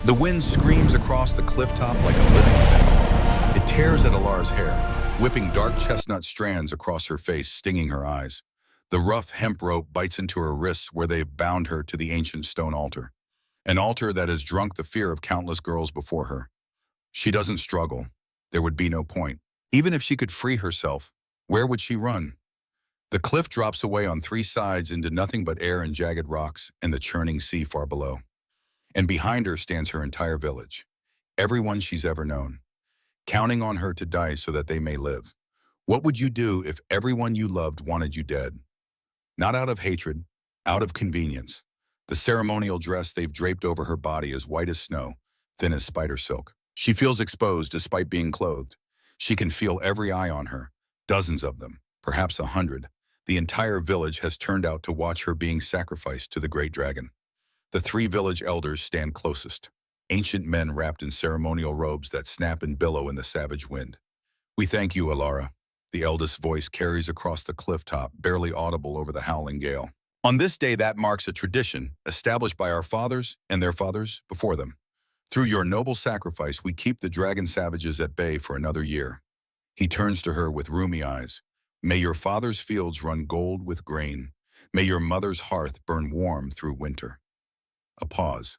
The wind screams across the clifftop like a living thing. It tears at Alara's hair, whipping dark chestnut strands across her face, stinging her eyes. The rough hemp rope bites into her wrists where they've bound her to the ancient stone altar. An altar that has drunk the fear of countless girls before her. She doesn't struggle. There would be no point. Even if she could free herself, where would she run? The cliff drops away on three sides into nothing but air and jagged rocks and the churning sea far below. And behind her stands her entire village, everyone she's ever known, counting on her to die so that they may live. What would you do if everyone you loved wanted you dead? Not out of hatred, out of convenience. The ceremonial dress they've draped over her body is white as snow, thin as spider silk. She feels exposed despite being clothed. She can feel every eye on her, dozens of them, perhaps 100. The entire village has turned out to watch her being sacrificed to the great dragon. The three village elders stand closest, ancient men wrapped in ceremonial robes that snap and billow in the savage wind. "We thank you, Alara," the eldest voice carries across the clifftop, barely audible over the howling gale. "On this day that marks a tradition established by our fathers and their fathers before them. Through your noble sacrifice, we keep the dragon savages at bay for another year." He turns to her with rheumy eyes. "May your father's fields run gold with grain. May your mother's hearth burn warm through winter." A pause.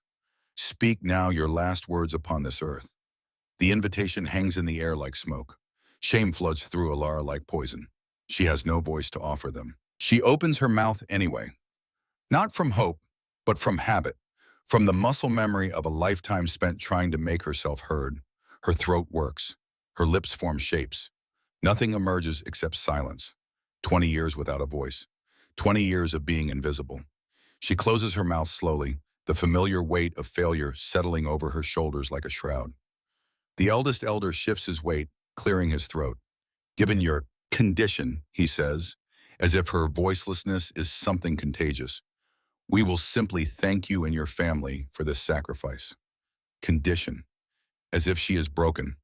"Speak now your last words upon this earth." The invitation hangs in the air like smoke. Shame floods through Alara like poison. She has no voice to offer them. She opens her mouth anyway. Not from hope, but from habit. From the muscle memory of a lifetime spent trying to make herself heard. Her throat works. Her lips form shapes. Nothing emerges except silence. 20 years without a voice. 20 years of being invisible. She closes her mouth slowly, the familiar weight of failure settling over her shoulders like a shroud. The eldest elder shifts his weight, clearing his throat. "Given your condition," he says, as if her voicelessness is something contagious, "we will simply thank you and your family for this sacrifice." Condition. As if she is broken,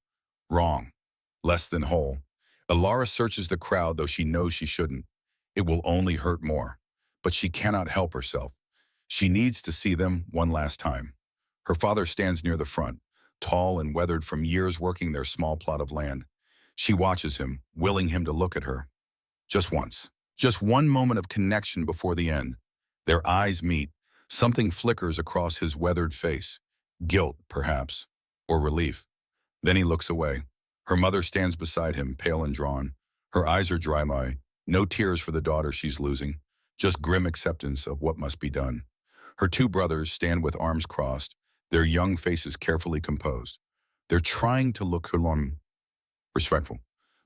wrong, less than whole. Alara searches the crowd, though she knows she shouldn't. It will only hurt more. But she cannot help herself. She needs to see them one last time. Her father stands near the front, tall and weathered from years working their small plot of land. She watches him, willing him to look at her. Just once. Just one moment of connection before the end. Their eyes meet. Something flickers across his weathered face. Guilt, perhaps, or relief. Then he looks away. Her mother stands beside him, pale and drawn. Her eyes are dry-eyed. No tears for the daughter she's losing. Just grim acceptance of what must be done. Her two brothers stand with arms crossed, their young faces carefully composed. They're trying to look calm, respectful.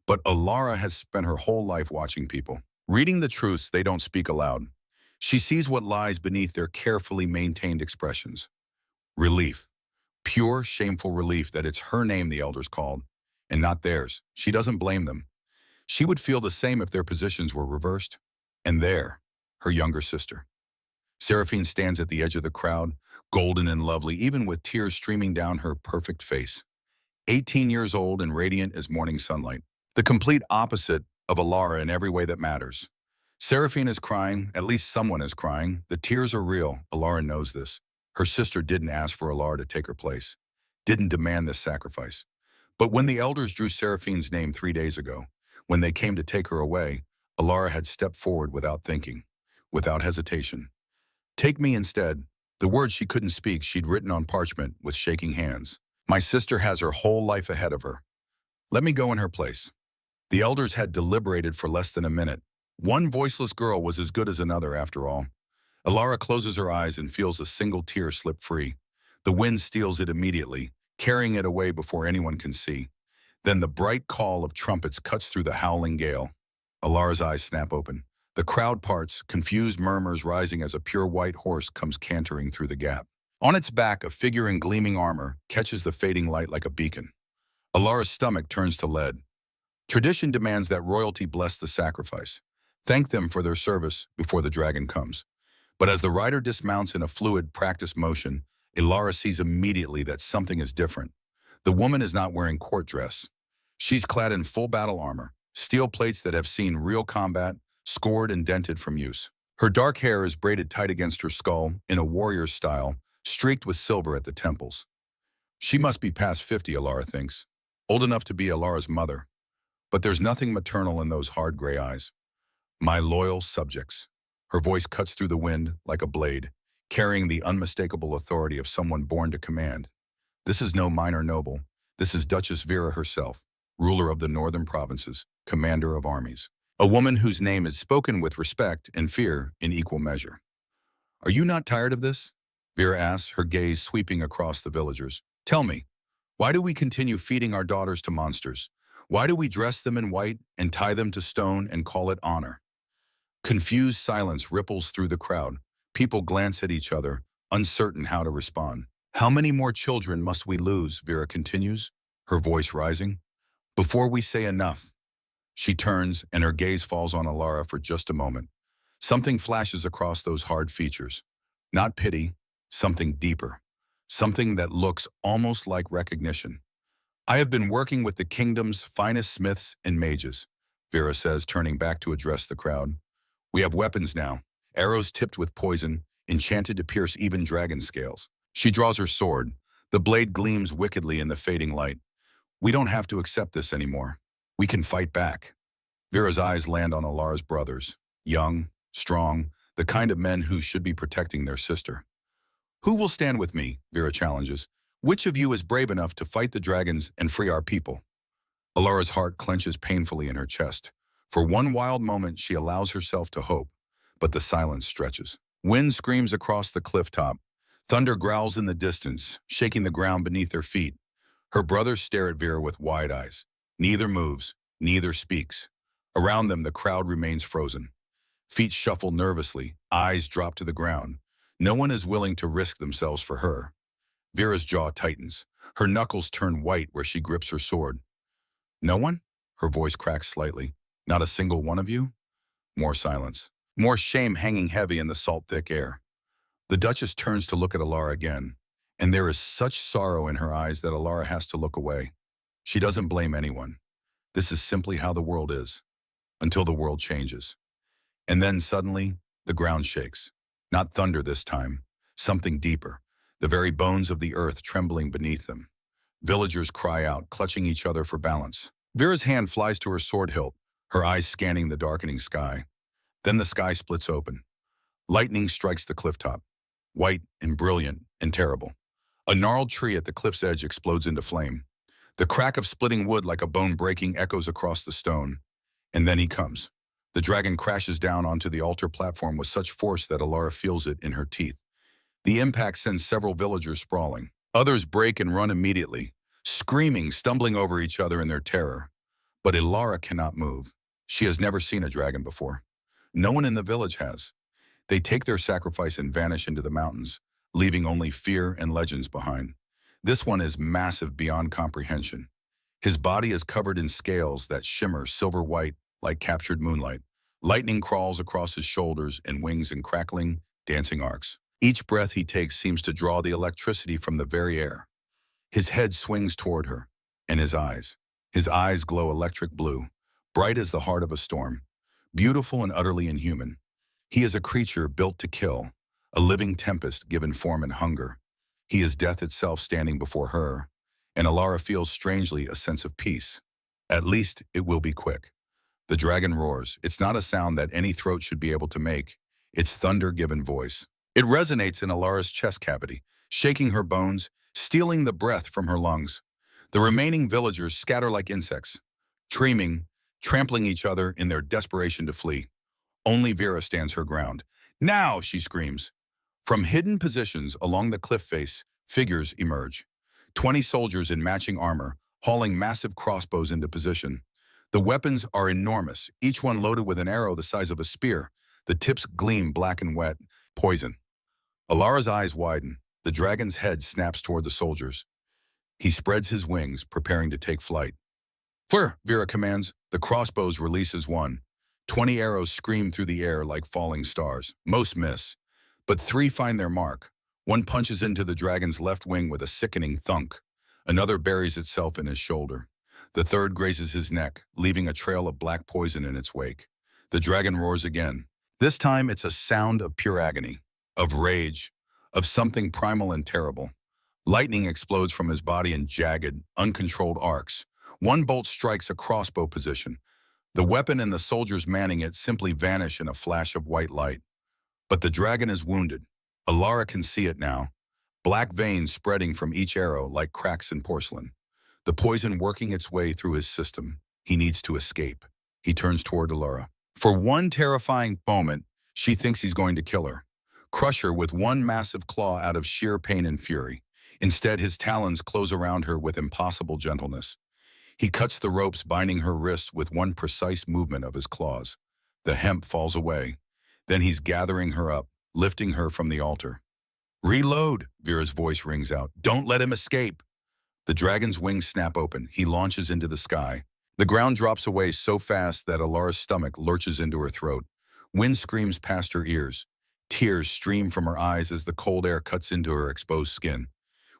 But Alara has spent her whole life watching people, reading the truths they don't speak aloud. She sees what lies beneath their carefully maintained expressions. Relief. Pure, shameful relief that it's her name the elders called, and not theirs. She doesn't blame them. She would feel the same if their positions were reversed. And there, her younger sister. Seraphine stands at the edge of the crowd, golden and lovely, even with tears streaming down her perfect face. 18 years old and radiant as morning sunlight. The complete opposite of Alara in every way that matters. Seraphine is crying, at least someone is crying. The tears are real, Alara knows this. Her sister didn't ask for Alara to take her place, didn't demand this sacrifice. But when the elders drew Seraphine's name 3 days ago, when they came to take her away, Alara had stepped forward without thinking, without hesitation. "Take me instead." The words she couldn't speak she'd written on parchment with shaking hands. "My sister has her whole life ahead of her. Let me go in her place." The elders had deliberated for less than a minute. One voiceless girl was as good as another after all. Alara closes her eyes and feels a single tear slip free. The wind steals it immediately, carrying it away before anyone can see. Then the bright call of trumpets cuts through the howling gale. Alara's eyes snap open. The crowd parts, confused murmurs rising as a pure white horse comes cantering through the gap. On its back, a figure in gleaming armor catches the fading light like a beacon. Alara's stomach turns to lead. Tradition demands that royalty bless the sacrifice. Thank them for their service before the dragon comes. But as the rider dismounts in a fluid, practiced motion, Alara sees immediately that something is different. The woman is not wearing court dress. She's clad in full battle armor, steel plates that have seen real combat, scored and dented from use. Her dark hair is braided tight against her skull in a warrior's style, streaked with silver at the temples. She must be past 50, Alara thinks. Old enough to be Alara's mother. But there's nothing maternal in those hard gray eyes. My loyal subjects. Her voice cuts through the wind like a blade, carrying the unmistakable authority of someone born to command. This is no minor noble. This is Duchess Vera herself, ruler of the northern provinces, commander of armies. A woman whose name is spoken with respect and fear in equal measure. Are you not tired of this? Vera asks, her gaze sweeping across the villagers. Tell me, why do we continue feeding our daughters to monsters? Why do we dress them in white and tie them to stone and call it honor? Confused silence ripples through the crowd. People glance at each other, uncertain how to respond. How many more children must we lose, Vera continues, her voice rising. Before we say enough. She turns and her gaze falls on Alara for just a moment. Something flashes across those hard features. Not pity, something deeper. Something that looks almost like recognition. I have been working with the kingdom's finest smiths and mages, Vera says, turning back to address the crowd. We have weapons now, arrows tipped with poison, enchanted to pierce even dragon scales. She draws her sword. The blade gleams wickedly in the fading light. We don't have to accept this anymore. We can fight back. Vera's eyes land on Alara's brothers, young, strong, the kind of men who should be protecting their sister. Who will stand with me? Vera challenges. Which of you is brave enough to fight the dragons and free our people? Alara's heart clenches painfully in her chest. For one wild moment, she allows herself to hope, but the silence stretches. Wind screams across the cliff top. Thunder growls in the distance, shaking the ground beneath their feet. Her brothers stare at Vera with wide eyes. Neither moves, neither speaks. Around them, the crowd remains frozen. Feet shuffle nervously, eyes drop to the ground. No one is willing to risk themselves for her. Vera's jaw tightens. Her knuckles turn white where she grips her sword. No one? Her voice cracks slightly. Not a single one of you? More silence. More shame hanging heavy in the salt-thick air. The Duchess turns to look at Alara again, and there is such sorrow in her eyes that Alara has to look away. She doesn't blame anyone. This is simply how the world is, until the world changes. And then suddenly, the ground shakes. Not thunder this time, something deeper, the very bones of the earth trembling beneath them. Villagers cry out, clutching each other for balance. Vera's hand flies to her sword hilt, her eyes scanning the darkening sky. Then the sky splits open. Lightning strikes the cliff top, white and brilliant and terrible. A gnarled tree at the cliff's edge explodes into flame. The crack of splitting wood like a bone breaking echoes across the stone. And then he comes. The dragon crashes down onto the altar platform with such force that Alara feels it in her teeth. The impact sends several villagers sprawling. Others break and run immediately, screaming, stumbling over each other in their terror. But Alara cannot move. She has never seen a dragon before. No one in the village has. They take their sacrifice and vanish into the mountains, leaving only fear and legends behind. This one is massive beyond comprehension. His body is covered in scales that shimmer silver white like captured moonlight. Lightning crawls across his shoulders and wings in crackling, dancing arcs. Each breath he takes seems to draw the electricity from the very air. His head swings toward her, and his eyes glow electric blue, bright as the heart of a storm, beautiful and utterly inhuman. He is a creature built to kill, a living tempest given form and hunger. He is death itself standing before her, and Alara feels strangely a sense of peace. At least it will be quick. The dragon roars. It's not a sound that any throat should be able to make. It's thunder-given voice. It resonates in Alara's chest cavity, shaking her bones, stealing the breath from her lungs. The remaining villagers scatter like insects, screaming, trampling each other in their desperation to flee. Only Vera stands her ground. Now, she screams. From hidden positions along the cliff face, figures emerge. 20 soldiers in matching armor, hauling massive crossbows into position. The weapons are enormous, each one loaded with an arrow the size of a spear. The tips gleam black and wet, poison. Alara's eyes widen. The dragon's head snaps toward the soldiers. He spreads his wings, preparing to take flight. Fire, Vera commands. The crossbows releases one. 20 arrows scream through the air like falling stars. Most miss, but 3 find their mark. One punches into the dragon's left wing with a sickening thunk. Another buries itself in his shoulder. The third grazes his neck, leaving a trail of black poison in its wake. The dragon roars again. This time it's a sound of pure agony, of rage, of something primal and terrible. Lightning explodes from his body in jagged, uncontrolled arcs. One bolt strikes a crossbow position. The weapon and the soldiers manning it simply vanish in a flash of white light. But the dragon is wounded. Alara can see it now. Black veins spreading from each arrow like cracks in porcelain. The poison working its way through his system. He needs to escape. He turns toward Alara. For one terrifying moment, she thinks he's going to kill her. Crush her with one massive claw out of sheer pain and fury. Instead, his talons close around her with impossible gentleness. He cuts the ropes binding her wrists with one precise movement of his claws. The hemp falls away. Then he's gathering her up, lifting her from the altar. "Reload," Vera's voice rings out. "Don't let him escape." The dragon's wings snap open. He launches into the sky. The ground drops away so fast that Alara's stomach lurches into her throat. Wind screams past her ears. Tears stream from her eyes as the cold air cuts into her exposed skin.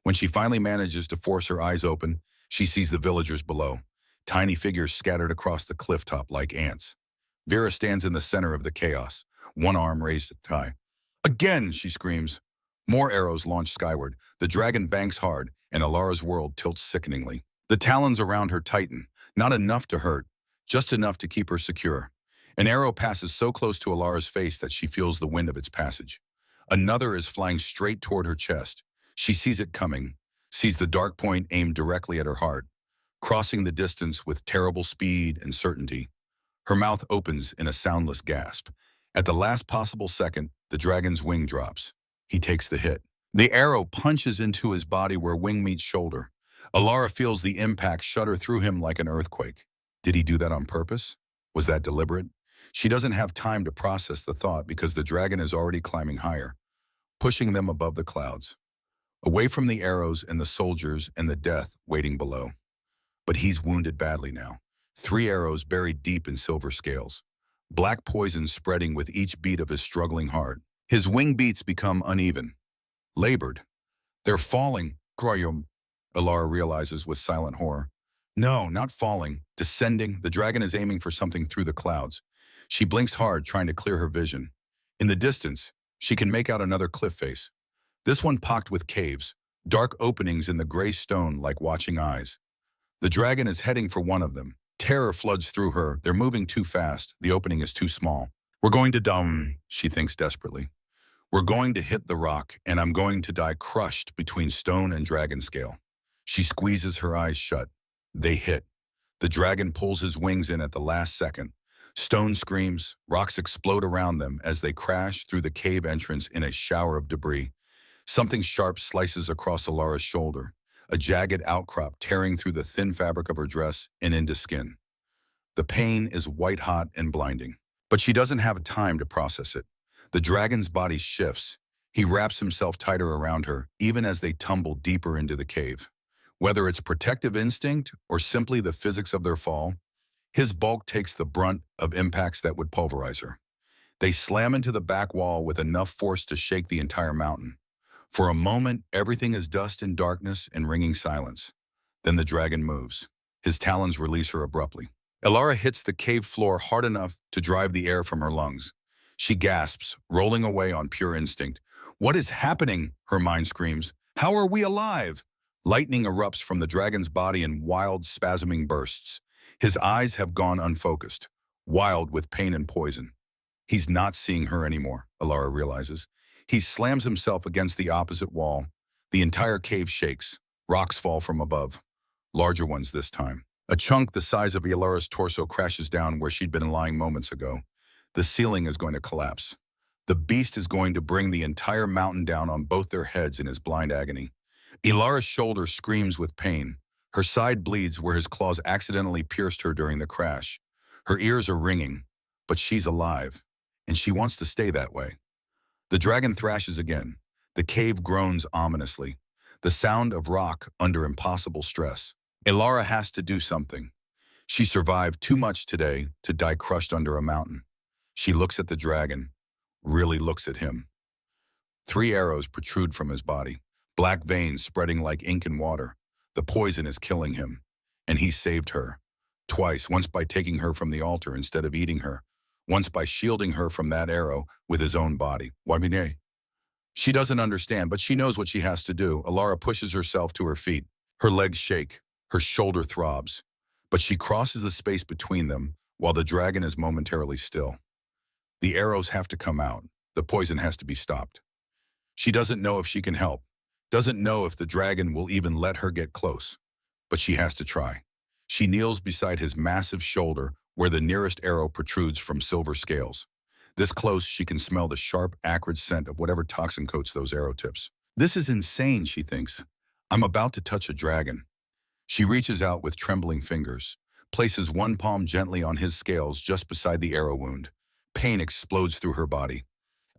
When she finally manages to force her eyes open, she sees the villagers below, tiny figures scattered across the cliff top like ants. Vera stands in the center of the chaos, one arm raised high. "Again!" she screams. More arrows launch skyward. The dragon banks hard, and Alara's world tilts sickeningly. The talons around her tighten, not enough to hurt, just enough to keep her secure. An arrow passes so close to Alara's face that she feels the wind of its passage. Another is flying straight toward her chest. She sees it coming, sees the dark point aimed directly at her heart, crossing the distance with terrible speed and certainty. Her mouth opens in a soundless gasp. At the last possible second, the dragon's wing drops. He takes the hit. The arrow punches into his body where wing meets shoulder. Alara feels the impact shudder through him like an earthquake. Did he do that on purpose? Was that deliberate? She doesn't have time to process the thought because the dragon is already climbing higher, pushing them above the clouds, away from the arrows and the soldiers and the death waiting below. But he's wounded badly now. 3 arrows buried deep in silver scales. Black poison spreading with each beat of his struggling heart. His wing beats become uneven, labored. "They're falling," Kroyum, Alara realizes with silent horror. No, not falling, descending. The dragon is aiming for something through the clouds. She blinks hard, trying to clear her vision. In the distance, she can make out another cliff face. This one pocked with caves, dark openings in the gray stone like watching eyes. The dragon is heading for one of them. Terror floods through her. They're moving too fast. The opening is too small. "We're going to die," she thinks desperately. "We're going to hit the rock, and I'm going to die crushed between stone and dragon scale." She squeezes her eyes shut. They hit. The dragon pulls his wings in at the last second. Stone screams, rocks explode around them as they crash through the cave entrance in a shower of debris. Something sharp slices across Alara's shoulder, a jagged outcrop tearing through the thin fabric of her dress and into skin. The pain is white-hot and blinding, but she doesn't have time to process it. The dragon's body shifts. He wraps himself tighter around her, even as they tumble deeper into the cave. Whether it's protective instinct or simply the physics of their fall, his bulk takes the brunt of impacts that would pulverize her. They slam into the back wall with enough force to shake the entire mountain. For a moment, everything is dust and darkness and ringing silence. Then the dragon moves. His talons release her abruptly. Alara hits the cave floor hard enough to drive the air from her lungs. She gasps, rolling away on pure instinct. "What is happening?" her mind screams. "How are we alive?" Lightning erupts from the dragon's body in wild, spasming bursts. His eyes have gone unfocused, wild with pain and poison. He's not seeing her anymore, Alara realizes. He slams himself against the opposite wall. The entire cave shakes. Rocks fall from above. Larger ones this time. A chunk the size of Alara's torso crashes down where she'd been lying moments ago. The ceiling is going to collapse. The beast is going to bring the entire mountain down on both their heads in his blind agony. Alara's shoulder screams with pain. Her side bleeds where his claws accidentally pierced her during the crash. Her ears are ringing, but she's alive, and she wants to stay that way. The dragon thrashes again. The cave groans ominously, the sound of rock under impossible stress. Alara has to do something. She survived too much today to die crushed under a mountain. She looks at the dragon, really looks at him. 3 arrows protrude from his body, black veins spreading like ink and water. The poison is killing him, and he saved her. Twice, once by taking her from the altar instead of eating her, once by shielding her from that arrow with his own body. Wabine. She doesn't understand, but she knows what she has to do. Alara pushes herself to her feet. Her legs shake. Her shoulder throbs. But she crosses the space between them while the dragon is momentarily still. The arrows have to come out. The poison has to be stopped. She doesn't know if she can help. Doesn't know if the dragon will even let her get close. But she has to try. She kneels beside his massive shoulder where the nearest arrow protrudes from silver scales. This close, she can smell the sharp, acrid scent of whatever toxin coats those arrow tips. This is insane, she thinks. I'm about to touch a dragon. She reaches out with trembling fingers, places one palm gently on his scales just beside the arrow wound. Pain explodes through her body.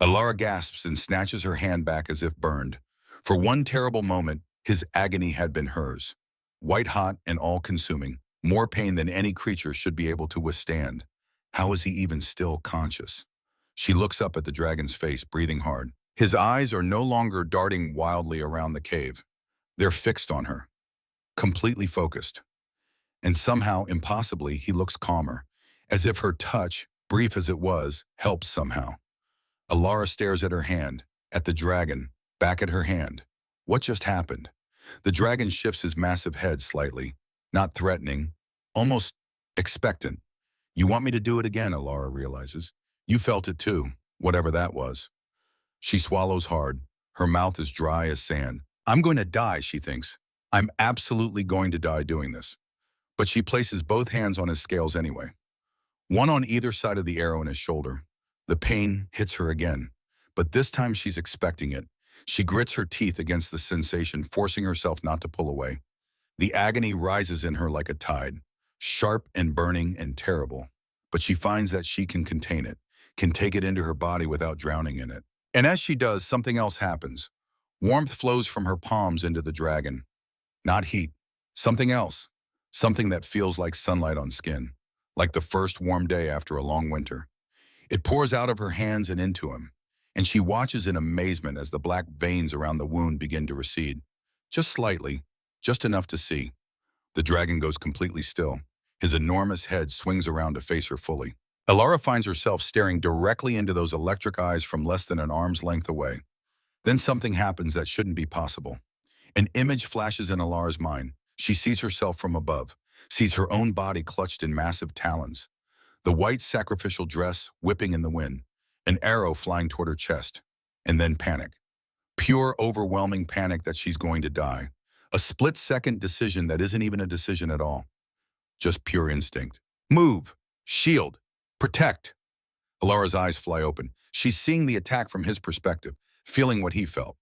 Alara gasps and snatches her hand back as if burned. For one terrible moment, his agony had been hers. White-hot and all-consuming, more pain than any creature should be able to withstand. How is he even still conscious? She looks up at the dragon's face, breathing hard. His eyes are no longer darting wildly around the cave. They're fixed on her, completely focused. And somehow, impossibly, he looks calmer, as if her touch, brief as it was, helped somehow. Alara stares at her hand, at the dragon, back at her hand. What just happened? The dragon shifts his massive head slightly, not threatening, almost expectant. You want me to do it again, Alara realizes. You felt it too, whatever that was. She swallows hard. Her mouth is dry as sand. I'm going to die, she thinks. I'm absolutely going to die doing this. But she places both hands on his scales anyway. One on either side of the arrow in his shoulder. The pain hits her again, but this time she's expecting it. She grits her teeth against the sensation, forcing herself not to pull away. The agony rises in her like a tide, sharp and burning and terrible. But she finds that she can contain it, can take it into her body without drowning in it. And as she does, something else happens. Warmth flows from her palms into the dragon. Not heat, something else. Something that feels like sunlight on skin, like the first warm day after a long winter. It pours out of her hands and into him, and she watches in amazement as the black veins around the wound begin to recede. Just slightly, just enough to see. The dragon goes completely still. His enormous head swings around to face her fully. Alara finds herself staring directly into those electric eyes from less than an arm's length away. Then something happens that shouldn't be possible. An image flashes in Alara's mind. She sees herself from above, sees her own body clutched in massive talons. The white sacrificial dress whipping in the wind, an arrow flying toward her chest, and then panic. Pure, overwhelming panic that she's going to die. A split-second decision that isn't even a decision at all. Just pure instinct. Move, shield, protect. Alara's eyes fly open. She's seeing the attack from his perspective, feeling what he felt.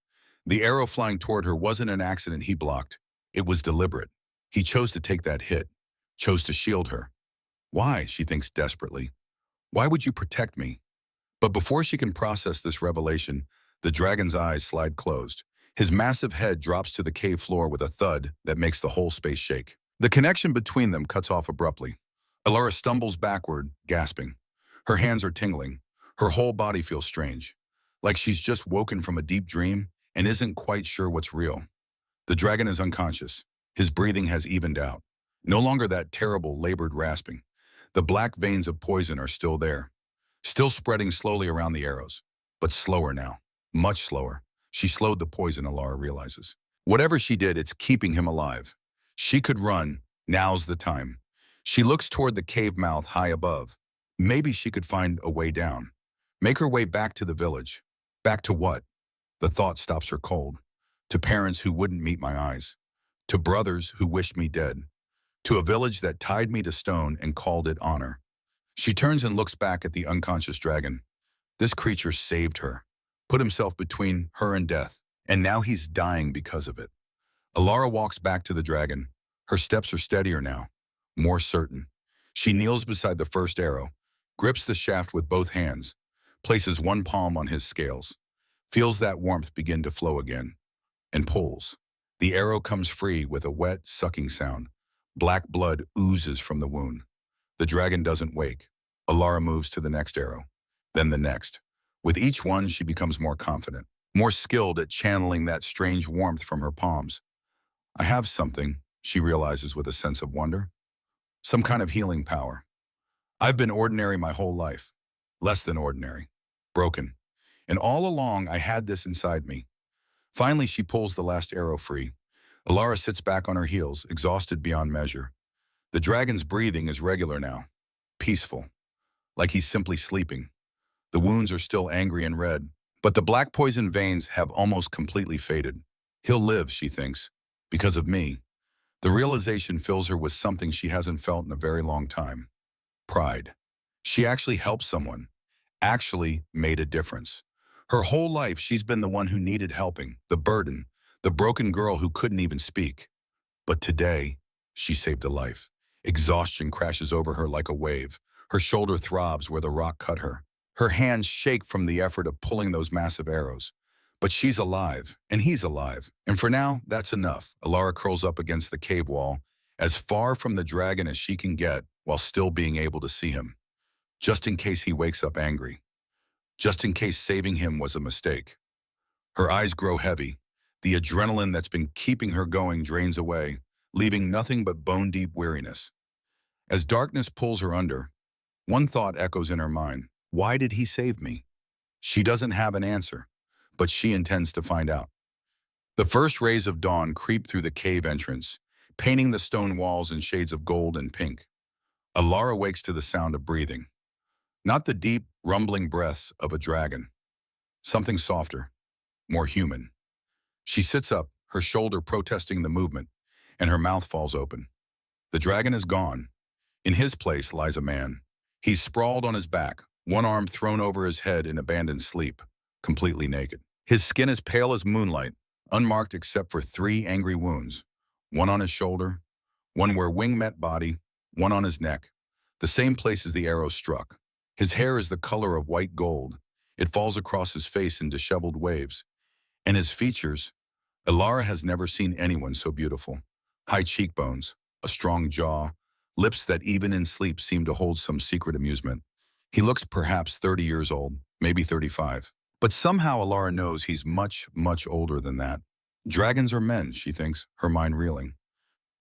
The arrow flying toward her wasn't an accident he blocked. It was deliberate. He chose to take that hit, chose to shield her. Why, she thinks desperately. Why would you protect me? But before she can process this revelation, the dragon's eyes slide closed. His massive head drops to the cave floor with a thud that makes the whole space shake. The connection between them cuts off abruptly. Alara stumbles backward, gasping. Her hands are tingling. Her whole body feels strange, like she's just woken from a deep dream and isn't quite sure what's real. The dragon is unconscious. His breathing has evened out. No longer that terrible, labored rasping. The black veins of poison are still there, still spreading slowly around the arrows, but slower now, much slower. She slowed the poison, Alara realizes. Whatever she did, it's keeping him alive. She could run. Now's the time. She looks toward the cave mouth high above. Maybe she could find a way down. Make her way back to the village. Back to what? The thought stops her cold. To parents who wouldn't meet my eyes. To brothers who wished me dead. To a village that tied me to stone and called it honor. She turns and looks back at the unconscious dragon. This creature saved her, put himself between her and death, and now he's dying because of it. Alara walks back to the dragon. Her steps are steadier now, more certain. She kneels beside the first arrow, grips the shaft with both hands, places one palm on his scales, feels that warmth begin to flow again, and pulls. The arrow comes free with a wet, sucking sound. Black blood oozes from the wound. The dragon doesn't wake. Alara moves to the next arrow, then the next. With each one, she becomes more confident, more skilled at channeling that strange warmth from her palms. I have something, she realizes with a sense of wonder. Some kind of healing power. I've been ordinary my whole life. Less than ordinary. Broken. And all along, I had this inside me. Finally, she pulls the last arrow free. Alara sits back on her heels, exhausted beyond measure. The dragon's breathing is regular now, peaceful, like he's simply sleeping. The wounds are still angry and red, but the black poison veins have almost completely faded. He'll live, she thinks, because of me. The realization fills her with something she hasn't felt in a very long time. Pride. She actually helped someone, actually made a difference. Her whole life, she's been the one who needed helping, the burden, the broken girl who couldn't even speak. But today, she saved a life. Exhaustion crashes over her like a wave. Her shoulder throbs where the rock cut her. Her hands shake from the effort of pulling those massive arrows. But she's alive, and he's alive. And for now, that's enough. Alara curls up against the cave wall, as far from the dragon as she can get, while still being able to see him. Just in case he wakes up angry. Just in case saving him was a mistake. Her eyes grow heavy. The adrenaline that's been keeping her going drains away, leaving nothing but bone-deep weariness. As darkness pulls her under, one thought echoes in her mind. Why did he save me? She doesn't have an answer, but she intends to find out. The first rays of dawn creep through the cave entrance, painting the stone walls in shades of gold and pink. Alara wakes to the sound of breathing. Not the deep, rumbling breaths of a dragon. Something softer, more human. She sits up, her shoulder protesting the movement, and her mouth falls open. The dragon is gone. In his place lies a man. He's sprawled on his back, one arm thrown over his head in abandoned sleep, completely naked. His skin is pale as moonlight, unmarked except for 3 angry wounds. One on his shoulder, one where wing met body, one on his neck, the same place as the arrow struck. His hair is the color of white gold. It falls across his face in disheveled waves. And his features, Alara has never seen anyone so beautiful. High cheekbones, a strong jaw, lips that even in sleep seem to hold some secret amusement. He looks perhaps 30 years old, maybe 35. But somehow Alara knows he's much, much older than that. Dragons are men, she thinks, her mind reeling.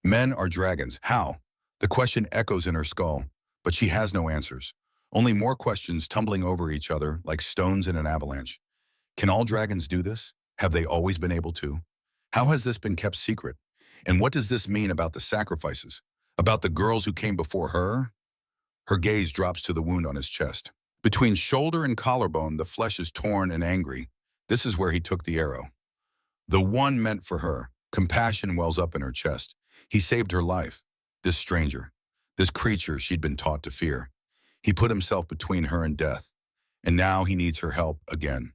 Men are dragons. How? The question echoes in her skull, but she has no answers. Only more questions tumbling over each other like stones in an avalanche. Can all dragons do this? Have they always been able to? How has this been kept secret? And what does this mean about the sacrifices? About the girls who came before her? Her gaze drops to the wound on his chest. Between shoulder and collarbone, the flesh is torn and angry. This is where he took the arrow. The one meant for her. Compassion wells up in her chest. He saved her life. This stranger. This creature she'd been taught to fear. He put himself between her and death. And now he needs her help again.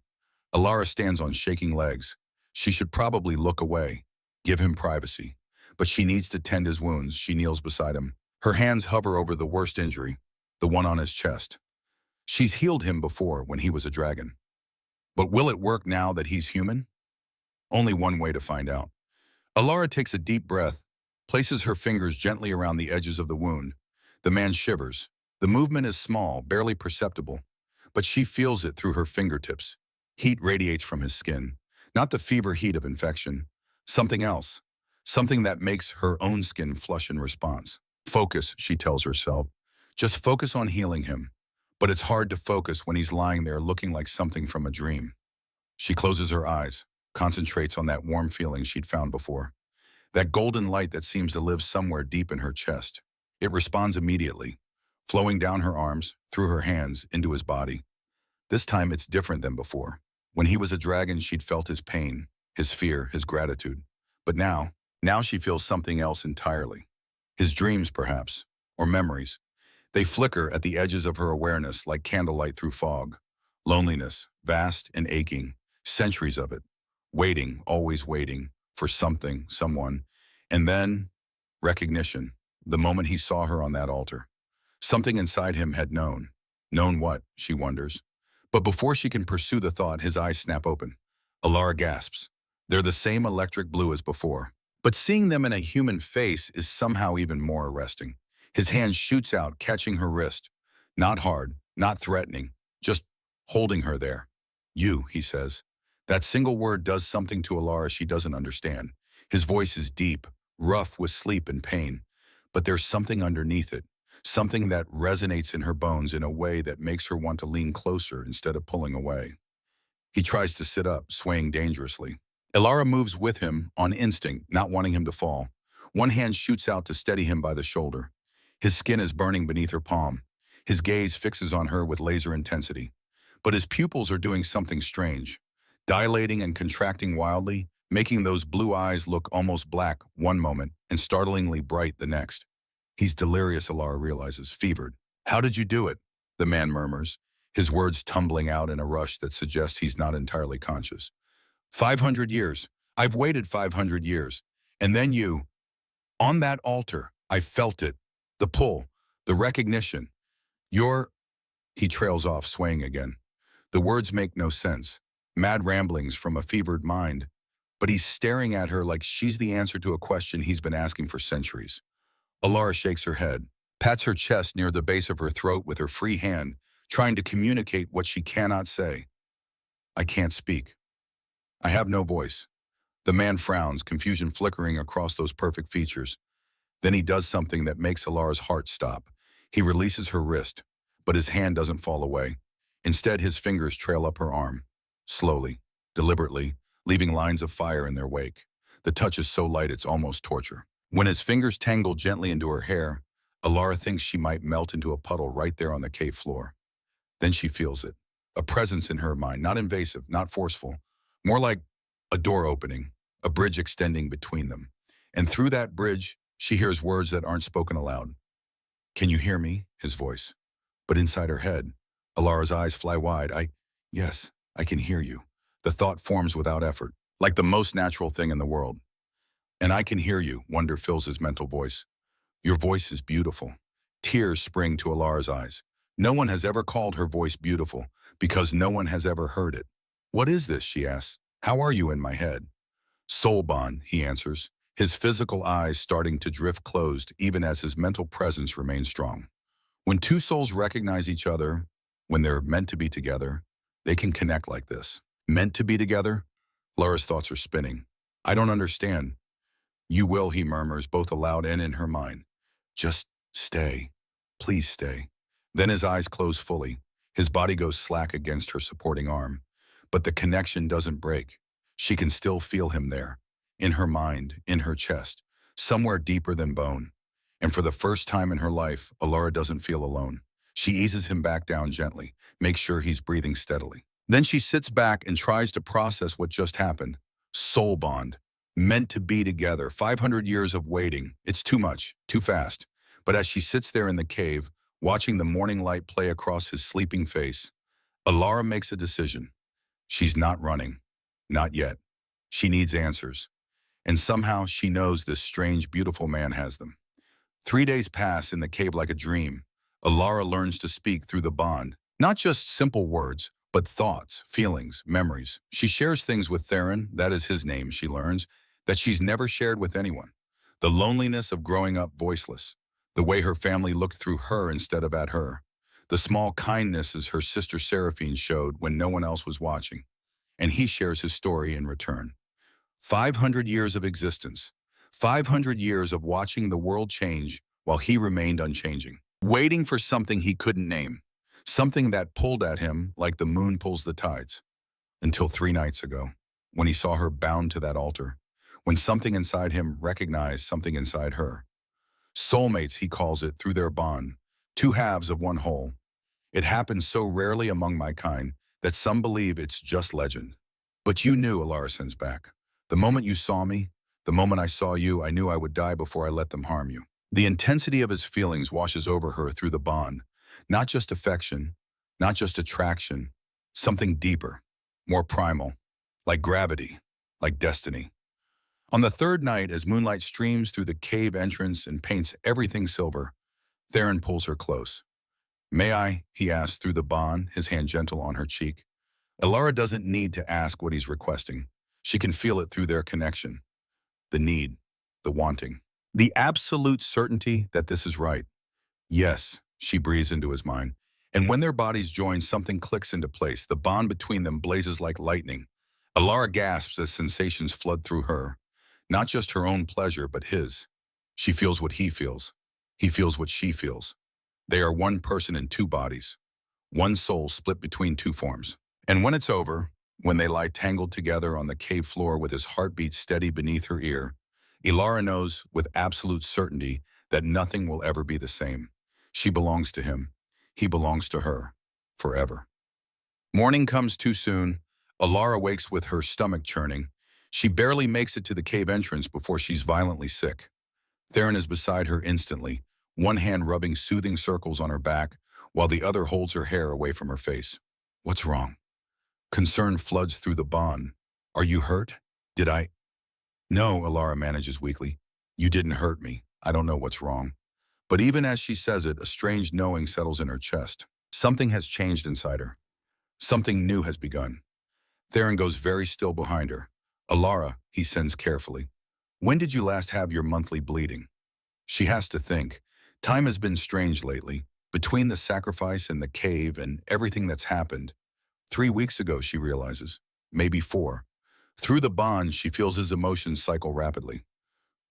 Alara stands on shaking legs. She should probably look away, give him privacy. But she needs to tend his wounds. She kneels beside him. Her hands hover over the worst injury, the one on his chest. She's healed him before when he was a dragon. But will it work now that he's human? Only one way to find out. Alara takes a deep breath, places her fingers gently around the edges of the wound. The man shivers. The movement is small, barely perceptible, but she feels it through her fingertips. Heat radiates from his skin, not the fever heat of infection, something else, something that makes her own skin flush in response. Focus, she tells herself. Just focus on healing him. But it's hard to focus when he's lying there looking like something from a dream. She closes her eyes, concentrates on that warm feeling she'd found before. That golden light that seems to live somewhere deep in her chest. It responds immediately, flowing down her arms, through her hands, into his body. This time it's different than before. When he was a dragon, she'd felt his pain, his fear, his gratitude. But now she feels something else entirely. His dreams, perhaps, or memories. They flicker at the edges of her awareness like candlelight through fog. Loneliness, vast and aching, centuries of it. Waiting, always waiting, for something, someone. And then, recognition, the moment he saw her on that altar. Something inside him had known. Known what, she wonders. But before she can pursue the thought, his eyes snap open. Alara gasps. They're the same electric blue as before. But seeing them in a human face is somehow even more arresting. His hand shoots out, catching her wrist. Not hard, not threatening, just holding her there. You, he says. That single word does something to Alara she doesn't understand. His voice is deep, rough with sleep and pain. But there's something underneath it. Something that resonates in her bones in a way that makes her want to lean closer instead of pulling away. He tries to sit up, swaying dangerously. Elara moves with him on instinct, not wanting him to fall. One hand shoots out to steady him by the shoulder. His skin is burning beneath her palm. His gaze fixes on her with laser intensity. But his pupils are doing something strange, dilating and contracting wildly, making those blue eyes look almost black one moment and startlingly bright the next. He's delirious, Elara realizes, fevered. How did you do it? The man murmurs, his words tumbling out in a rush that suggests he's not entirely conscious. 500 years. I've waited 500 years. And then you. On that altar, I felt it. The pull, the recognition. You're... He trails off, swaying again. The words make no sense. Mad ramblings from a fevered mind. But he's staring at her like she's the answer to a question he's been asking for centuries. Elara shakes her head, pats her chest near the base of her throat with her free hand, trying to communicate what she cannot say. I can't speak. I have no voice. The man frowns, confusion flickering across those perfect features. Then he does something that makes Elara's heart stop. He releases her wrist, but his hand doesn't fall away. Instead, his fingers trail up her arm, slowly, deliberately, leaving lines of fire in their wake. The touch is so light it's almost torture. When his fingers tangle gently into her hair, Elara thinks she might melt into a puddle right there on the cave floor. Then she feels it, a presence in her mind, not invasive, not forceful, more like a door opening, a bridge extending between them. And through that bridge, she hears words that aren't spoken aloud. Can you hear me? His voice. But inside her head, Elara's eyes fly wide. Yes, I can hear you. The thought forms without effort, like the most natural thing in the world. And I can hear you, wonder fills his mental voice. Your voice is beautiful. Tears spring to Elara's eyes. No one has ever called her voice beautiful, because no one has ever heard it. What is this, she asks. How are you in my head? Soul bond, he answers, his physical eyes starting to drift closed even as his mental presence remains strong. When two souls recognize each other, when they're meant to be together, they can connect like this. Meant to be together? Elara's thoughts are spinning. I don't understand. You will, he murmurs, both aloud and in her mind. Just stay. Please stay. Then his eyes close fully. His body goes slack against her supporting arm. But the connection doesn't break. She can still feel him there, in her mind, in her chest, somewhere deeper than bone. And for the first time in her life, Elara doesn't feel alone. She eases him back down gently, makes sure he's breathing steadily. Then she sits back and tries to process what just happened. Soul bond. Meant to be together. 500 years of waiting. It's too much, too fast. But as she sits there in the cave, watching the morning light play across his sleeping face, Elara makes a decision. She's not running. Not yet. She needs answers. And somehow she knows this strange, beautiful man has them. 3 days pass in the cave like a dream. Elara learns to speak through the bond. Not just simple words, but thoughts, feelings, memories. She shares things with Theron, that is his name, she learns, that she's never shared with anyone. The loneliness of growing up voiceless. The way her family looked through her instead of at her. The small kindnesses her sister Seraphine showed when no one else was watching. And he shares his story in return. 500 years of existence. 500 years of watching the world change while he remained unchanging. Waiting for something he couldn't name. Something that pulled at him like the moon pulls the tides. Until 3 nights ago, when he saw her bound to that altar. When something inside him recognized something inside her. Soulmates, he calls it, through their bond. 2 halves of one whole. It happens so rarely among my kind that some believe it's just legend. But you knew, Elara sends back. The moment you saw me, the moment I saw you, I knew I would die before I let them harm you. The intensity of his feelings washes over her through the bond. Not just affection, not just attraction, something deeper, more primal, like gravity, like destiny. On the 3rd night, as moonlight streams through the cave entrance and paints everything silver, Theron pulls her close. May I, he asks through the bond, his hand gentle on her cheek. Elara doesn't need to ask what he's requesting. She can feel it through their connection. The need, the wanting, the absolute certainty that this is right. Yes, she breathes into his mind. And when their bodies join, something clicks into place. The bond between them blazes like lightning. Elara gasps as sensations flood through her. Not just her own pleasure, but his. She feels what he feels. He feels what she feels. They are one person in 2 bodies. One soul split between 2 forms. And when it's over, When they lie tangled together on the cave floor with his heartbeat steady beneath her ear, Ilara knows with absolute certainty that nothing will ever be the same. She belongs to him. He belongs to her. Forever. Morning comes too soon. Ilara wakes with her stomach churning. She barely makes it to the cave entrance before she's violently sick. Theron is beside her instantly, one hand rubbing soothing circles on her back, while the other holds her hair away from her face. What's wrong? Concern floods through the bond. Are you hurt? Did I? No, Ilara manages weakly. You didn't hurt me. I don't know what's wrong. But even as she says it, a strange knowing settles in her chest. Something has changed inside her. Something new has begun. Theron goes very still behind her. Ilara, he sends carefully. When did you last have your monthly bleeding? She has to think. Time has been strange lately. Between the sacrifice and the cave and everything that's happened. 3 weeks ago, she realizes. Maybe 4. Through the bond, she feels his emotions cycle rapidly.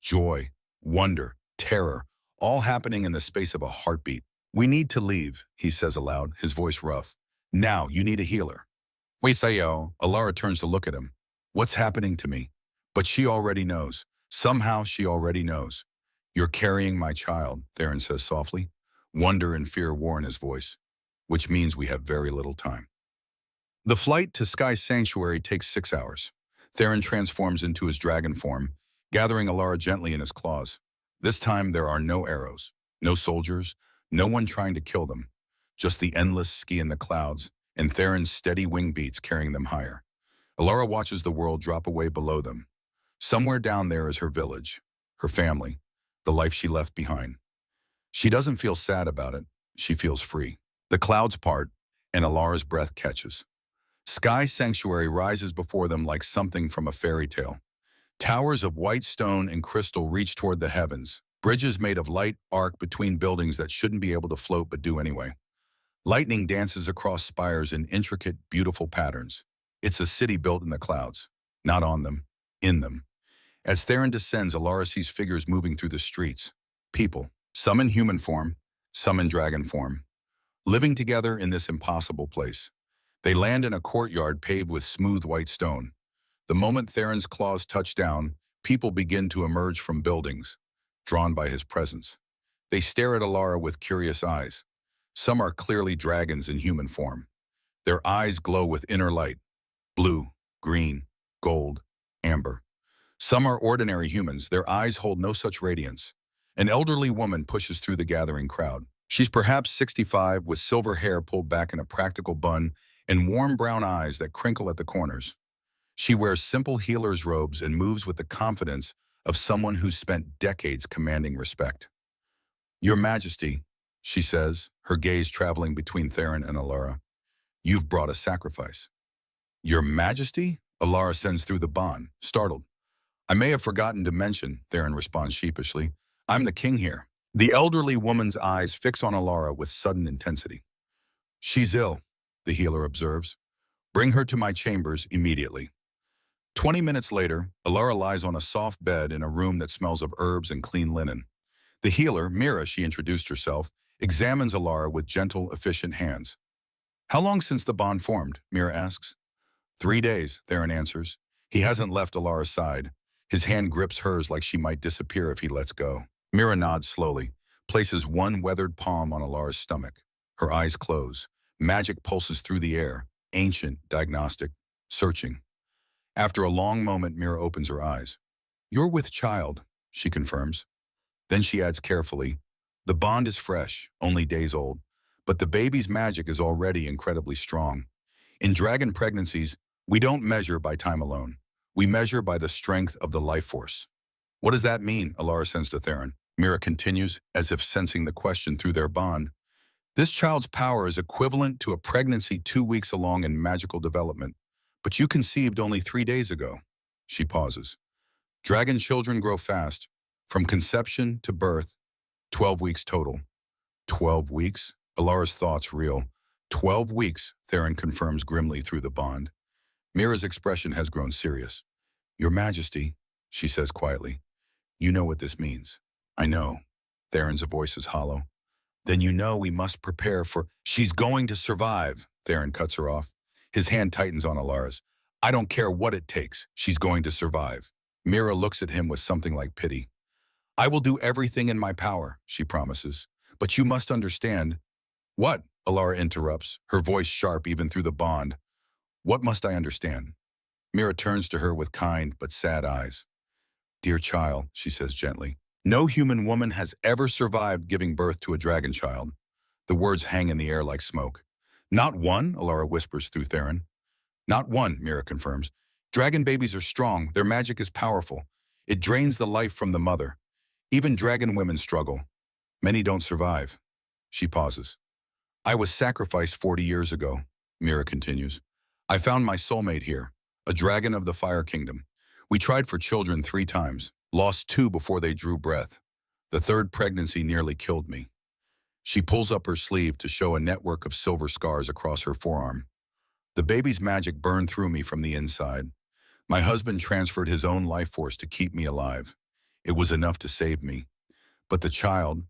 Joy, wonder, terror, all happening in the space of a heartbeat. We need to leave, he says aloud, his voice rough. Now, you need a healer. Wait, Sayo. Ilara turns to look at him. What's happening to me? But she already knows. Somehow she already knows. You're carrying my child, Theron says softly. Wonder and fear war in his voice, which means we have very little time. The flight to Sky Sanctuary takes 6 hours. Theron transforms into his dragon form, gathering Ilara gently in his claws. This time there are no arrows, no soldiers, no one trying to kill them. Just the endless ski in the clouds, and Theron's steady wing beats carrying them higher. Ilara watches the world drop away below them. Somewhere down there is her village, her family, the life she left behind. She doesn't feel sad about it. She feels free. The clouds part, and Ilara's breath catches. Sky Sanctuary rises before them like something from a fairy tale. Towers of white stone and crystal reach toward the heavens. Bridges made of light arc between buildings that shouldn't be able to float but do anyway. Lightning dances across spires in intricate, beautiful patterns. It's a city built in the clouds, not on them, in them. As Theron descends, Ilara sees figures moving through the streets. People, some in human form, some in dragon form, living together in this impossible place. They land in a courtyard paved with smooth white stone. The moment Theron's claws touch down, people begin to emerge from buildings, drawn by his presence. They stare at Ilara with curious eyes. Some are clearly dragons in human form. Their eyes glow with inner light, blue, green, gold, amber. Some are ordinary humans. Their eyes hold no such radiance. An elderly woman pushes through the gathering crowd. She's perhaps 65, with silver hair pulled back in a practical bun and warm brown eyes that crinkle at the corners. She wears simple healer's robes and moves with the confidence of someone who's spent decades commanding respect. Your Majesty, she says, her gaze traveling between Theron and Ilara. You've brought a sacrifice. Your Majesty? Ilara sends through the bond, startled. I may have forgotten to mention, Theron responds sheepishly. I'm the king here. The elderly woman's eyes fix on Ilara with sudden intensity. She's ill, the healer observes. Bring her to my chambers immediately. 20 minutes later, Ilara lies on a soft bed in a room that smells of herbs and clean linen. The healer, Mira, she introduced herself, examines Ilara with gentle, efficient hands. How long since the bond formed? Mira asks. 3 days, Theron answers. He hasn't left Ilara's side. His hand grips hers like she might disappear if he lets go. Mira nods slowly, places one weathered palm on Ilara's stomach. Her eyes close. Magic pulses through the air, ancient, diagnostic, searching. After a long moment, Mira opens her eyes. You're with child, she confirms. Then she adds carefully, the bond is fresh, only days old, but the baby's magic is already incredibly strong. In dragon pregnancies, we don't measure by time alone. We measure by the strength of the life force. What does that mean? Ilara sends to Theron. Mira continues, as if sensing the question through their bond. This child's power is equivalent to a pregnancy 2 weeks along in magical development. But you conceived only 3 days ago. She pauses. Dragon children grow fast. From conception to birth, 12 weeks total. 12 weeks? Ilara's thoughts reel. 12 weeks, Theron confirms grimly through the bond. Mira's expression has grown serious. Your Majesty, she says quietly, you know what this means. I know. Theron's voice is hollow. Then you know we must prepare for... She's going to survive, Theron cuts her off. His hand tightens on Ilara's. I don't care what it takes. She's going to survive. Mira looks at him with something like pity. I will do everything in my power, she promises. But you must understand. What? Alara interrupts, her voice sharp even through the bond. What must I understand? Mira turns to her with kind but sad eyes. Dear child, she says gently, no human woman has ever survived giving birth to a dragon child. The words hang in the air like smoke. Not one, Alara whispers through Theron. Not one, Mira confirms. Dragon babies are strong, their magic is powerful. It drains the life from the mother. Even dragon women struggle. Many don't survive. She pauses. I was sacrificed 40 years ago, Mira continues. I found my soulmate here, a dragon of the Fire Kingdom. We tried for children 3 times, lost 2 before they drew breath. The 3rd pregnancy nearly killed me. She pulls up her sleeve to show a network of silver scars across her forearm. The baby's magic burned through me from the inside. My husband transferred his own life force to keep me alive. It was enough to save me. But the child,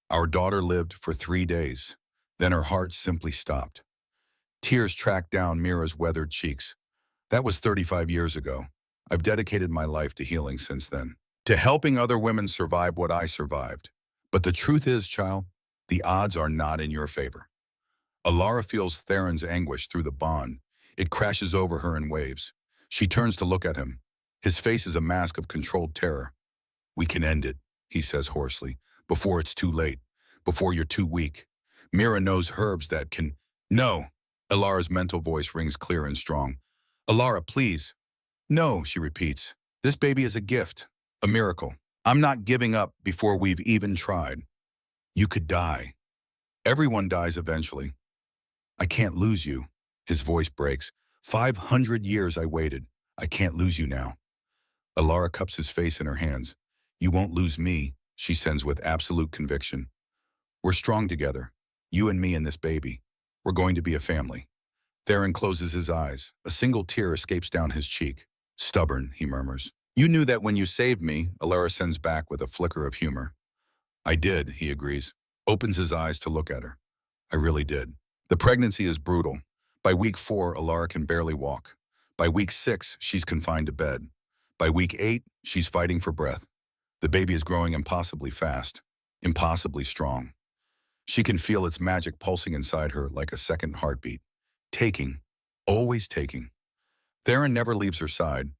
our daughter, lived for 3 days. Then her heart simply stopped. Tears tracked down Mira's weathered cheeks. That was 35 years ago. I've dedicated my life to healing since then, to helping other women survive what I survived. But the truth is, child, the odds are not in your favor. Alara feels Theron's anguish through the bond. It crashes over her in waves. She turns to look at him. His face is a mask of controlled terror. We can end it, he says hoarsely, before it's too late, before you're too weak. Mira knows herbs that can... No, Alara's mental voice rings clear and strong. Alara, please. No, she repeats. This baby is a gift, a miracle. I'm not giving up before we've even tried. You could die. Everyone dies eventually. I can't lose you. His voice breaks. 500 years I waited. I can't lose you now. Alara cups his face in her hands. You won't lose me, she sends with absolute conviction. We're strong together. You and me and this baby. We're going to be a family. Theron closes his eyes. A single tear escapes down his cheek. Stubborn, he murmurs. You knew that when you saved me, Alara sends back with a flicker of humor. I did, he agrees. Opens his eyes to look at her. I really did. The pregnancy is brutal. By week 4, Alara can barely walk. By week 6, she's confined to bed. By week 8, she's fighting for breath. The baby is growing impossibly fast, impossibly strong. She can feel its magic pulsing inside her like a second heartbeat. Taking, always taking. Theron never leaves her side.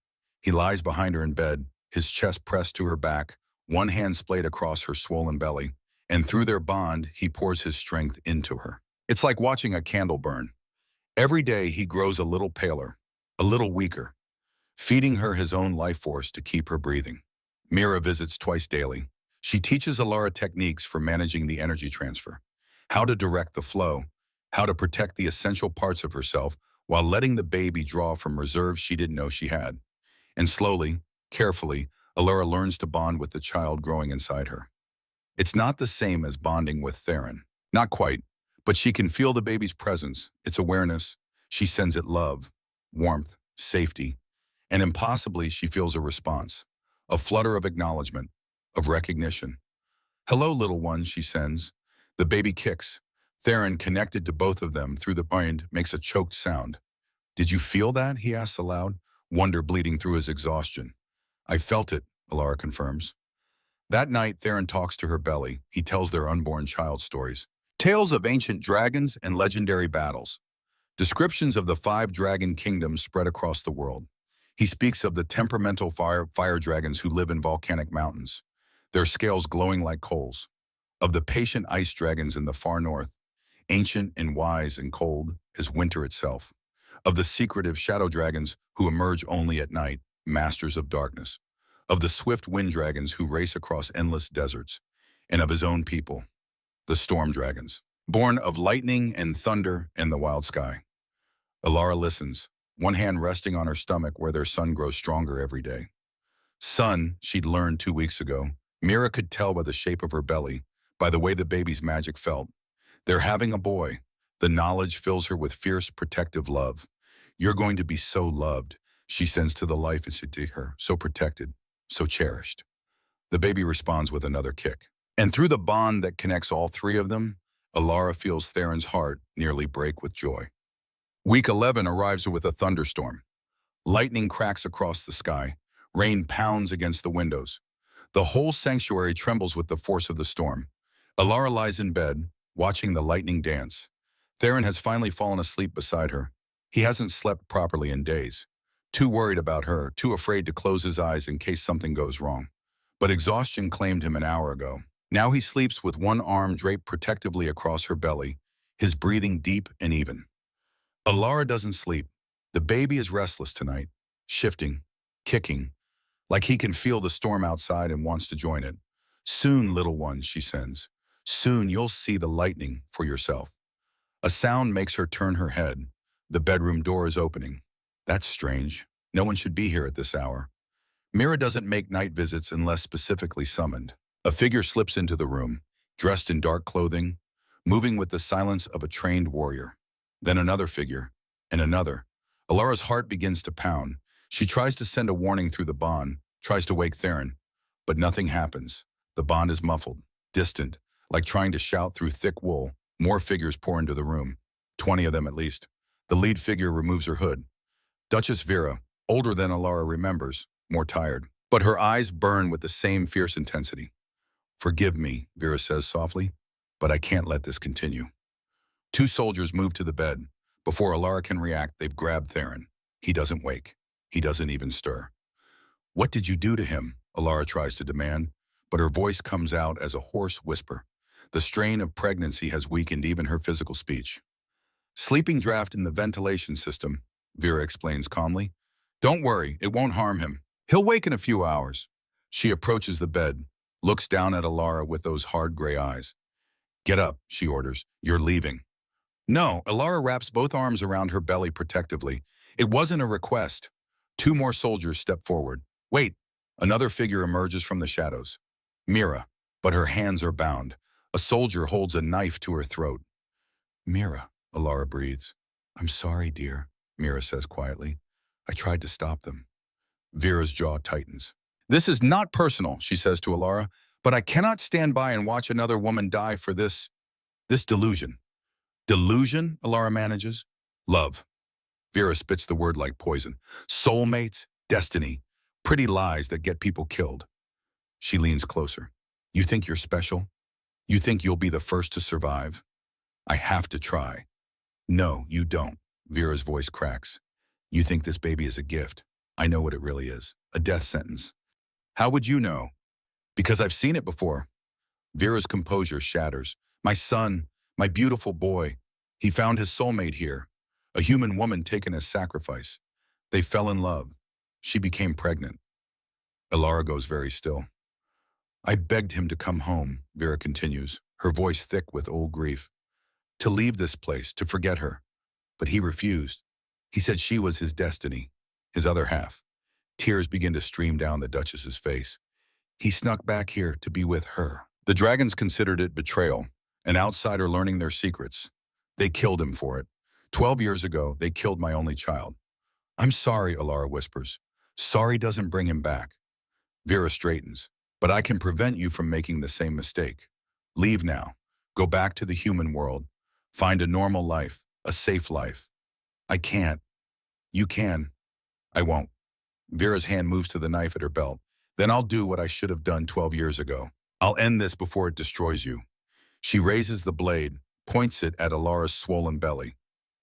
He lies behind her in bed, his chest pressed to her back, one hand splayed across her swollen belly, and through their bond, he pours his strength into her. It's like watching a candle burn. Every day, he grows a little paler, a little weaker, feeding her his own life force to keep her breathing. Mira visits twice daily. She teaches Alara techniques for managing the energy transfer, how to direct the flow, how to protect the essential parts of herself while letting the baby draw from reserves she didn't know she had. And slowly, carefully, Alara learns to bond with the child growing inside her. It's not the same as bonding with Theron. Not quite, but she can feel the baby's presence, its awareness. She sends it love, warmth, safety, and impossibly she feels a response, a flutter of acknowledgement, of recognition. Hello, little one, she sends. The baby kicks. Theron, connected to both of them through the mind, makes a choked sound. Did you feel that? He asks aloud, wonder bleeding through his exhaustion. I felt it, Alara confirms. That night, Theron talks to her belly. He tells their unborn child stories. Tales of ancient dragons and legendary battles. Descriptions of the 5 dragon kingdoms spread across the world. He speaks of the temperamental fire dragons who live in volcanic mountains, their scales glowing like coals. Of the patient ice dragons in the far north, ancient and wise and cold as winter itself. Of the secretive shadow dragons who emerge only at night, masters of darkness. Of the swift wind dragons who race across endless deserts. And of his own people, the storm dragons, born of lightning and thunder and the wild sky. Alara listens, one hand resting on her stomach where their son grows stronger every day. Son, she'd learned 2 weeks ago. Mira could tell by the shape of her belly, by the way the baby's magic felt. They're having a boy. The knowledge fills her with fierce, protective love. You're going to be so loved, she sends to the life inside her, so protected, so cherished. The baby responds with another kick. And through the bond that connects all 3 of them, Alara feels Theron's heart nearly break with joy. Week 11 arrives with a thunderstorm. Lightning cracks across the sky. Rain pounds against the windows. The whole sanctuary trembles with the force of the storm. Alara lies in bed, watching the lightning dance. Theron has finally fallen asleep beside her. He hasn't slept properly in days. Too worried about her, too afraid to close his eyes in case something goes wrong. But exhaustion claimed him an hour ago. Now he sleeps with one arm draped protectively across her belly, his breathing deep and even. Alara doesn't sleep. The baby is restless tonight, shifting, kicking, like he can feel the storm outside and wants to join it. Soon, little one, she sends. Soon you'll see the lightning for yourself. A sound makes her turn her head. The bedroom door is opening. That's strange. No one should be here at this hour. Mira doesn't make night visits unless specifically summoned. A figure slips into the room, dressed in dark clothing, moving with the silence of a trained warrior. Then another figure, and another. Alara's heart begins to pound. She tries to send a warning through the bond, tries to wake Theron, but nothing happens. The bond is muffled, distant, like trying to shout through thick wool. More figures pour into the room, 20 of them at least. The lead figure removes her hood. Duchess Vera, older than Alara remembers, more tired, but her eyes burn with the same fierce intensity. Forgive me, Vera says softly, but I can't let this continue. Two soldiers move to the bed. Before Alara can react, they've grabbed Theron. He doesn't wake. He doesn't even stir. What did you do to him? Alara tries to demand, but her voice comes out as a hoarse whisper. The strain of pregnancy has weakened even her physical speech. Sleeping draft in the ventilation system, Vera explains calmly. Don't worry, it won't harm him. He'll wake in a few hours. She approaches the bed, looks down at Alara with those hard gray eyes. Get up, she orders. You're leaving. No, Alara wraps both arms around her belly protectively. It wasn't a request. Two more soldiers step forward. Wait, another figure emerges from the shadows. Mira, but her hands are bound. A soldier holds a knife to her throat. Mira, Alara breathes. I'm sorry, dear, Mira says quietly. I tried to stop them. Vera's jaw tightens. This is not personal, she says to Alara, but I cannot stand by and watch another woman die for this delusion. Delusion, Alara manages. Love. Vera spits the word like poison. Soulmates, destiny, pretty lies that get people killed. She leans closer. You think you're special? You think you'll be the first to survive? I have to try. No, you don't. Vera's voice cracks. You think this baby is a gift. I know what it really is. A death sentence. How would you know? Because I've seen it before. Vera's composure shatters. My son, my beautiful boy, he found his soulmate here. A human woman taken as sacrifice. They fell in love. She became pregnant. Alara goes very still. I begged him to come home, Vera continues, her voice thick with old grief. To leave this place, to forget her. But he refused. He said she was his destiny, his other half. Tears begin to stream down the Duchess's face. He snuck back here to be with her. The dragons considered it betrayal, an outsider learning their secrets. They killed him for it. 12 years ago, they killed my only child. I'm sorry, Alara whispers. Sorry doesn't bring him back. Vera straightens. But I can prevent you from making the same mistake. Leave now. Go back to the human world. Find a normal life, a safe life. I can't. You can. I won't. Vera's hand moves to the knife at her belt. Then I'll do what I should have done 12 years ago. I'll end this before it destroys you. She raises the blade, points it at Alara's swollen belly.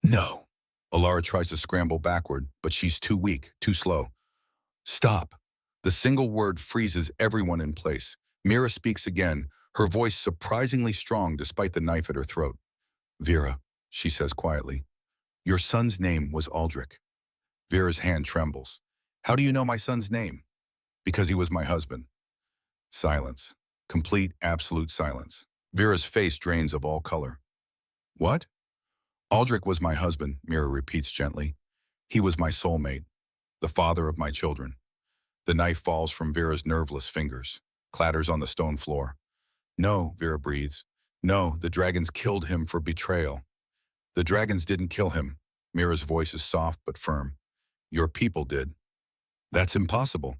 No. Alara tries to scramble backward, but she's too weak, too slow. Stop. The single word freezes everyone in place. Mira speaks again, her voice surprisingly strong despite the knife at her throat. Vera, she says quietly, your son's name was Aldrich. Vera's hand trembles. How do you know my son's name? Because he was my husband. Silence. Complete, absolute silence. Vera's face drains of all color. What? Aldrich was my husband, Mira repeats gently. He was my soulmate, the father of my children. The knife falls from Vera's nerveless fingers, clatters on the stone floor. No, Vera breathes. No, the dragons killed him for betrayal. The dragons didn't kill him. Mira's voice is soft but firm. Your people did. That's impossible.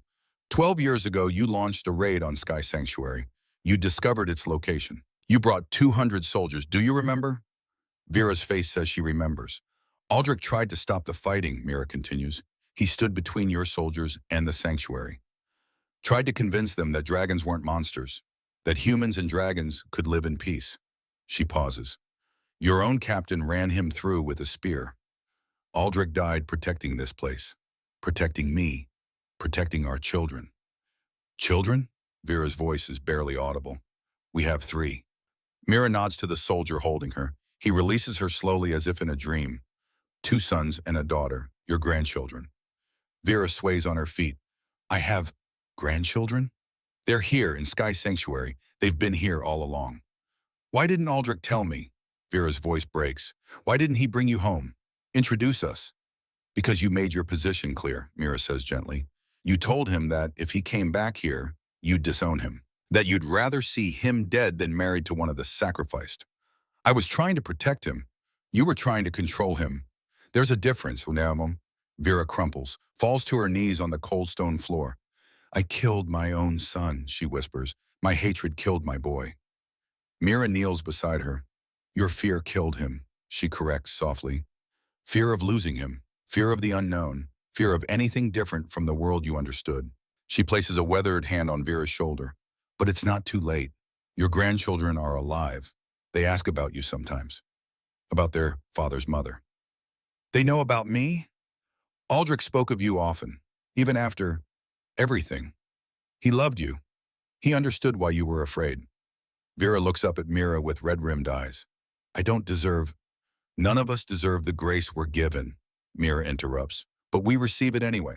12 years ago, you launched a raid on Sky Sanctuary. You discovered its location. You brought 200 soldiers. Do you remember? Vera's face says she remembers. Aldrich tried to stop the fighting, Mira continues. He stood between your soldiers and the sanctuary. Tried to convince them that dragons weren't monsters, that humans and dragons could live in peace. She pauses. Your own captain ran him through with a spear. Aldrich died protecting this place, protecting me, protecting our children. Children? Vera's voice is barely audible. We have 3. Mira nods to the soldier holding her. He releases her slowly as if in a dream. 2 sons and a daughter, your grandchildren. Vera sways on her feet. I have grandchildren? They're here in Sky Sanctuary. They've been here all along. Why didn't Aldrich tell me? Vera's voice breaks. Why didn't he bring you home? Introduce us. Because you made your position clear, Mira says gently. You told him that if he came back here, you'd disown him. That you'd rather see him dead than married to one of the sacrificed. I was trying to protect him. You were trying to control him. There's a difference, Unamum. Vera crumples, falls to her knees on the cold stone floor. I killed my own son, she whispers. My hatred killed my boy. Mira kneels beside her. Your fear killed him, she corrects softly. Fear of losing him, fear of the unknown, fear of anything different from the world you understood. She places a weathered hand on Vera's shoulder. But it's not too late. Your grandchildren are alive. They ask about you sometimes. About their father's mother. They know about me? Aldrich spoke of you often, even after everything. He loved you. He understood why you were afraid. Vera looks up at Mira with red-rimmed eyes. I don't deserve... None of us deserve the grace we're given, Mira interrupts. But we receive it anyway.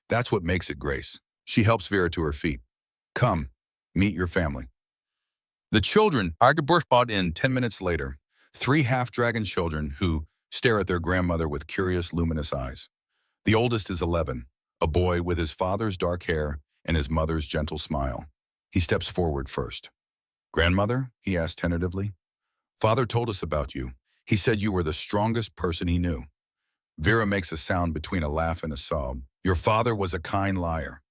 That's what makes it grace. She helps Vera to her feet. Come, meet your family. The children are brought in 10 minutes later. 3 half-dragon children who stare at their grandmother with curious, luminous eyes. The oldest is 11, a boy with his father's dark hair and his mother's gentle smile. He steps forward first. Grandmother, he asks tentatively. Father told us about you. He said you were the strongest person he knew. Vera makes a sound between a laugh and a sob. Your father was a kind liar.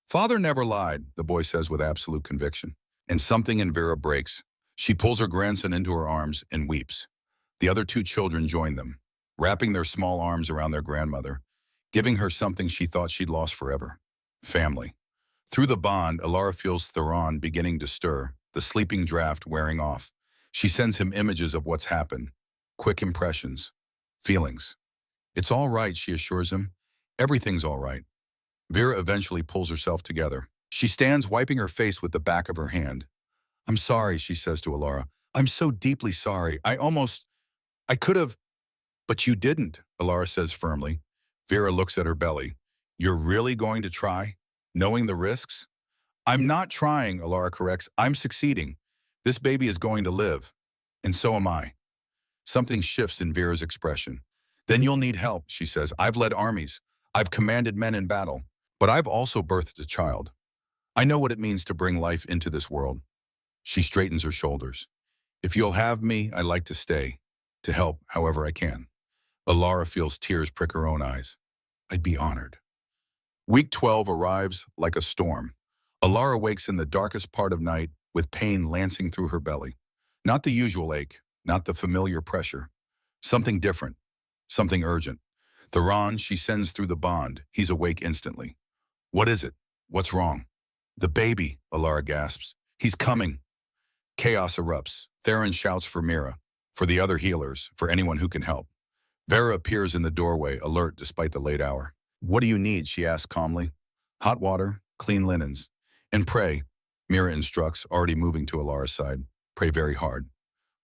Father never lied, the boy says with absolute conviction. And something in Vera breaks. She pulls her grandson into her arms and weeps. The other 2 children join them, wrapping their small arms around their grandmother, giving her something she thought she'd lost forever. Family. Through the bond, Alara feels Theron beginning to stir, the sleeping draft wearing off. She sends him images of what's happened, quick impressions, feelings. It's all right, she assures him. Everything's all right. Vera eventually pulls herself together. She stands wiping her face with the back of her hand. I'm sorry, she says to Alara. I'm so deeply sorry. I could have, but you didn't, Alara says firmly. Vera looks at her belly. You're really going to try, knowing the risks? I'm not trying, Alara corrects. I'm succeeding. This baby is going to live. And so am I. Something shifts in Vera's expression. Then you'll need help, she says. I've led armies. I've commanded men in battle. But I've also birthed a child. I know what it means to bring life into this world. She straightens her shoulders. If you'll have me, I'd like to stay, to help however I can. Alara feels tears prick her own eyes. I'd be honored. Week 12 arrives like a storm. Alara wakes in the darkest part of night with pain lancing through her belly. Not the usual ache, not the familiar pressure. Something different, something urgent. Theron she sends through the bond. He's awake instantly. What is it? What's wrong? The baby, Alara gasps. He's coming. Chaos erupts. Theron shouts for Mira, for the other healers, for anyone who can help. Vera appears in the doorway, alert despite the late hour. What do you need? She asks calmly. Hot water, clean linens. And pray, Mira instructs, already moving to Alara's side. Pray very hard.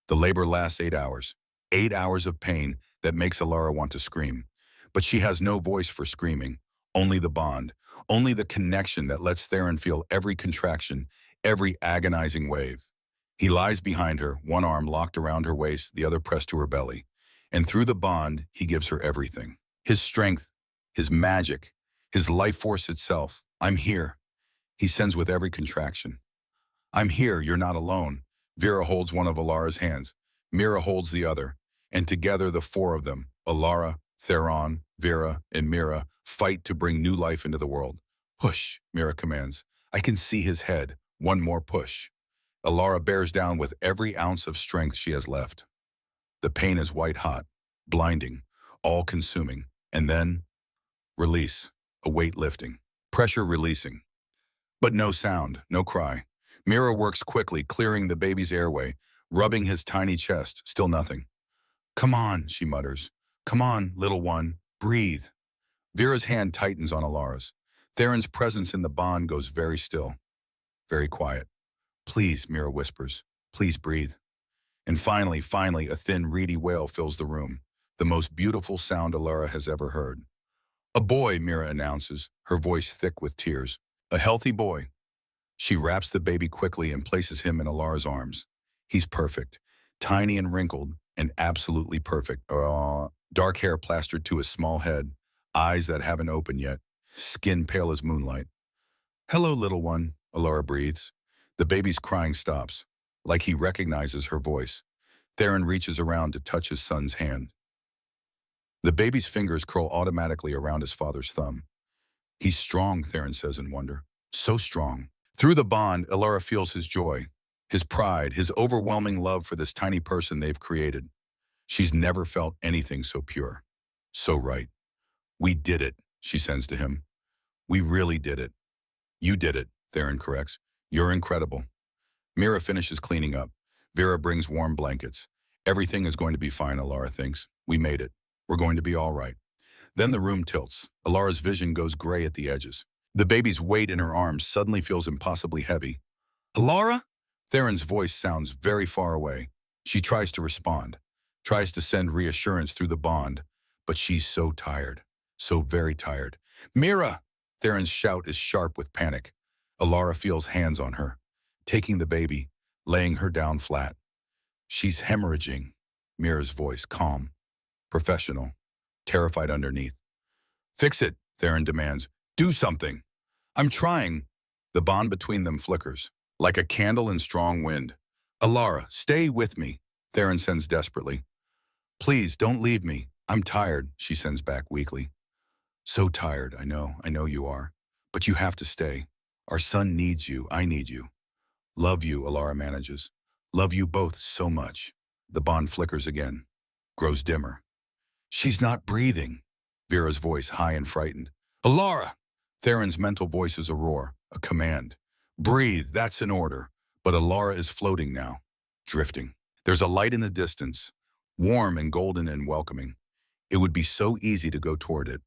The labor lasts 8 hours. 8 hours of pain that makes Alara want to scream. But she has no voice for screaming. Only the bond. Only the connection that lets Theron feel every contraction, every agonizing wave. He lies behind her, one arm locked around her waist, the other pressed to her belly. And through the bond, he gives her everything. His strength, his magic, his life force itself. I'm here, he sends with every contraction. I'm here, you're not alone. Vera holds one of Alara's hands. Mira holds the other. And together the 4 of them, Alara, Theron, Vera, and Mira, fight to bring new life into the world. Push, Mira commands. I can see his head. One more push. Alara bears down with every ounce of strength she has left. The pain is white-hot, blinding, all-consuming, and then Release. A weight lifting. Pressure releasing. But no sound, no cry. Mira works quickly, clearing the baby's airway, rubbing his tiny chest, still nothing. Come on, she mutters. Come on, little one. Breathe. Vera's hand tightens on Alara's. Theron's presence in the bond goes very still, very quiet. Please, Mira whispers. Please breathe. And finally, a thin, reedy wail fills the room, the most beautiful sound Alara has ever heard. A boy, Mira announces, her voice thick with tears. A healthy boy. She wraps the baby quickly and places him in Alara's arms. He's perfect, tiny and wrinkled, and absolutely perfect. Dark hair plastered to his small head, eyes that haven't opened yet, skin pale as moonlight. Hello, little one, Alara breathes. The baby's crying stops, like he recognizes her voice. Theron reaches around to touch his son's hand. The baby's fingers curl automatically around his father's thumb. He's strong, Theron says in wonder. So strong. Through the bond, Alara feels his joy, his pride, his overwhelming love for this tiny person they've created. She's never felt anything so pure, so right. We did it, she sends to him. We really did it. You did it, Theron corrects. You're incredible. Mira finishes cleaning up. Vera brings warm blankets. Everything is going to be fine, Alara thinks. We made it. We're going to be all right. Then the room tilts. Alara's vision goes gray at the edges. The baby's weight in her arms suddenly feels impossibly heavy. Alara? Theron's voice sounds very far away. She tries to respond, tries to send reassurance through the bond, but she's so tired, so very tired. Mira! Theron's shout is sharp with panic. Alara feels hands on her, taking the baby, laying her down flat. She's hemorrhaging. Mira's voice, calm, professional, terrified underneath. Fix it, Theron demands. Do something. I'm trying. The bond between them flickers, like a candle in strong wind. Alara, stay with me, Theron sends desperately. Please, don't leave me. I'm tired, she sends back weakly. So tired, I know you are. But you have to stay. Our son needs you, I need you. Love you, Alara manages. Love you both so much. The bond flickers again, grows dimmer. She's not breathing. Vera's voice high and frightened. Alara! Theron's mental voice is a roar, a command. Breathe, that's an order. But Alara is floating now, drifting. There's a light in the distance, warm and golden and welcoming. It would be so easy to go toward it,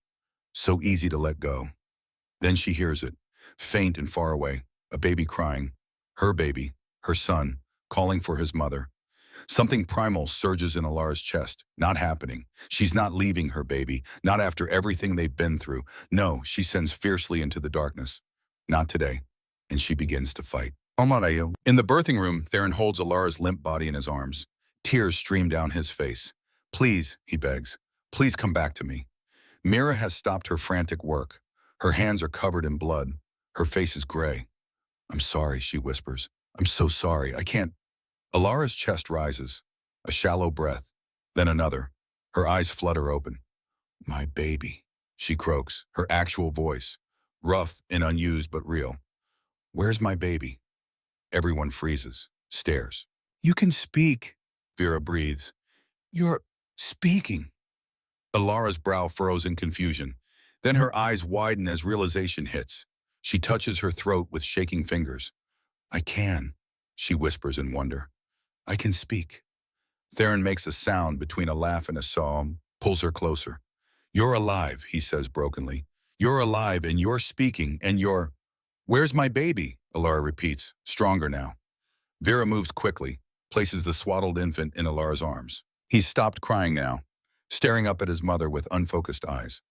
so easy to let go. Then she hears it, faint and far away, a baby crying. Her baby, her son, calling for his mother. Something primal surges in Alara's chest. Not happening. She's not leaving her baby, not after everything they've been through. No, she sends fiercely into the darkness. Not today. And she begins to fight. In the birthing room, Theron holds Alara's limp body in his arms. Tears stream down his face. Please, he begs, please come back to me. Mira has stopped her frantic work. Her hands are covered in blood. Her face is gray. I'm sorry, she whispers. I'm so sorry. I can't. Alara's chest rises, a shallow breath, then another. Her eyes flutter open. My baby, she croaks, her actual voice, rough and unused but real. Where's my baby? Everyone freezes, stares. You can speak, Vera breathes. You're speaking. Alara's brow furrows in confusion. Then her eyes widen as realization hits. She touches her throat with shaking fingers. I can, she whispers in wonder. I can speak. Theron makes a sound between a laugh and a sob, pulls her closer. You're alive, he says brokenly. You're alive and you're speaking and you're... Where's my baby? Alara repeats, stronger now. Vera moves quickly, places the swaddled infant in Alara's arms. He's stopped crying now, staring up at his mother with unfocused eyes.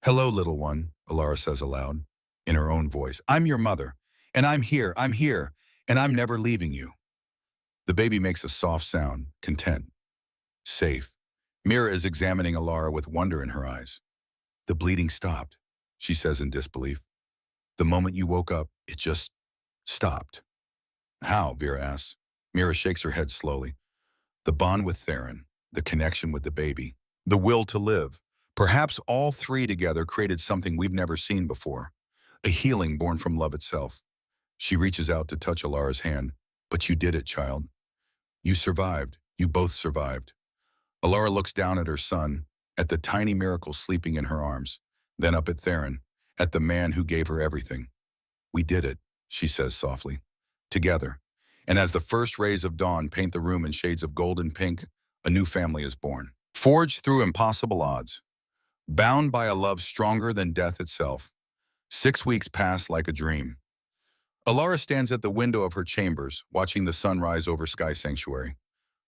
Hello, little one, Alara says aloud, in her own voice. I'm your mother, and I'm here, and I'm never leaving you. The baby makes a soft sound, content, safe. Mira is examining Alara with wonder in her eyes. The bleeding stopped, she says in disbelief. The moment you woke up, it just stopped. How? Vera asks. Mira shakes her head slowly. The bond with Theron, the connection with the baby, the will to live. Perhaps all three together created something we've never seen before. A healing born from love itself. She reaches out to touch Alara's hand. But you did it, child. You survived. You both survived. Alara looks down at her son, at the tiny miracle sleeping in her arms. then up at Theron, at the man who gave her everything. We did it, she says softly. Together. And as the first rays of dawn paint the room in shades of gold and pink, a new family is born. Forged through impossible odds. Bound by a love stronger than death itself. 6 weeks pass like a dream. Alara stands at the window of her chambers, watching the sun rise over Sky Sanctuary.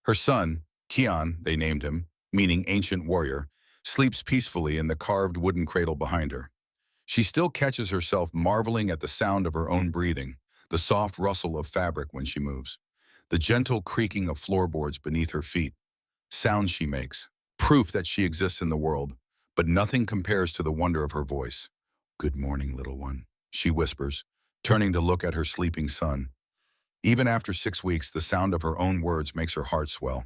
Her son, Kian, they named him, meaning ancient warrior, sleeps peacefully in the carved wooden cradle behind her. She still catches herself marveling at the sound of her own breathing, the soft rustle of fabric when she moves, the gentle creaking of floorboards beneath her feet. Sounds she makes, proof that she exists in the world, but nothing compares to the wonder of her voice. "Good morning, little one," she whispers, turning to look at her sleeping son. Even after 6 weeks, the sound of her own words makes her heart swell.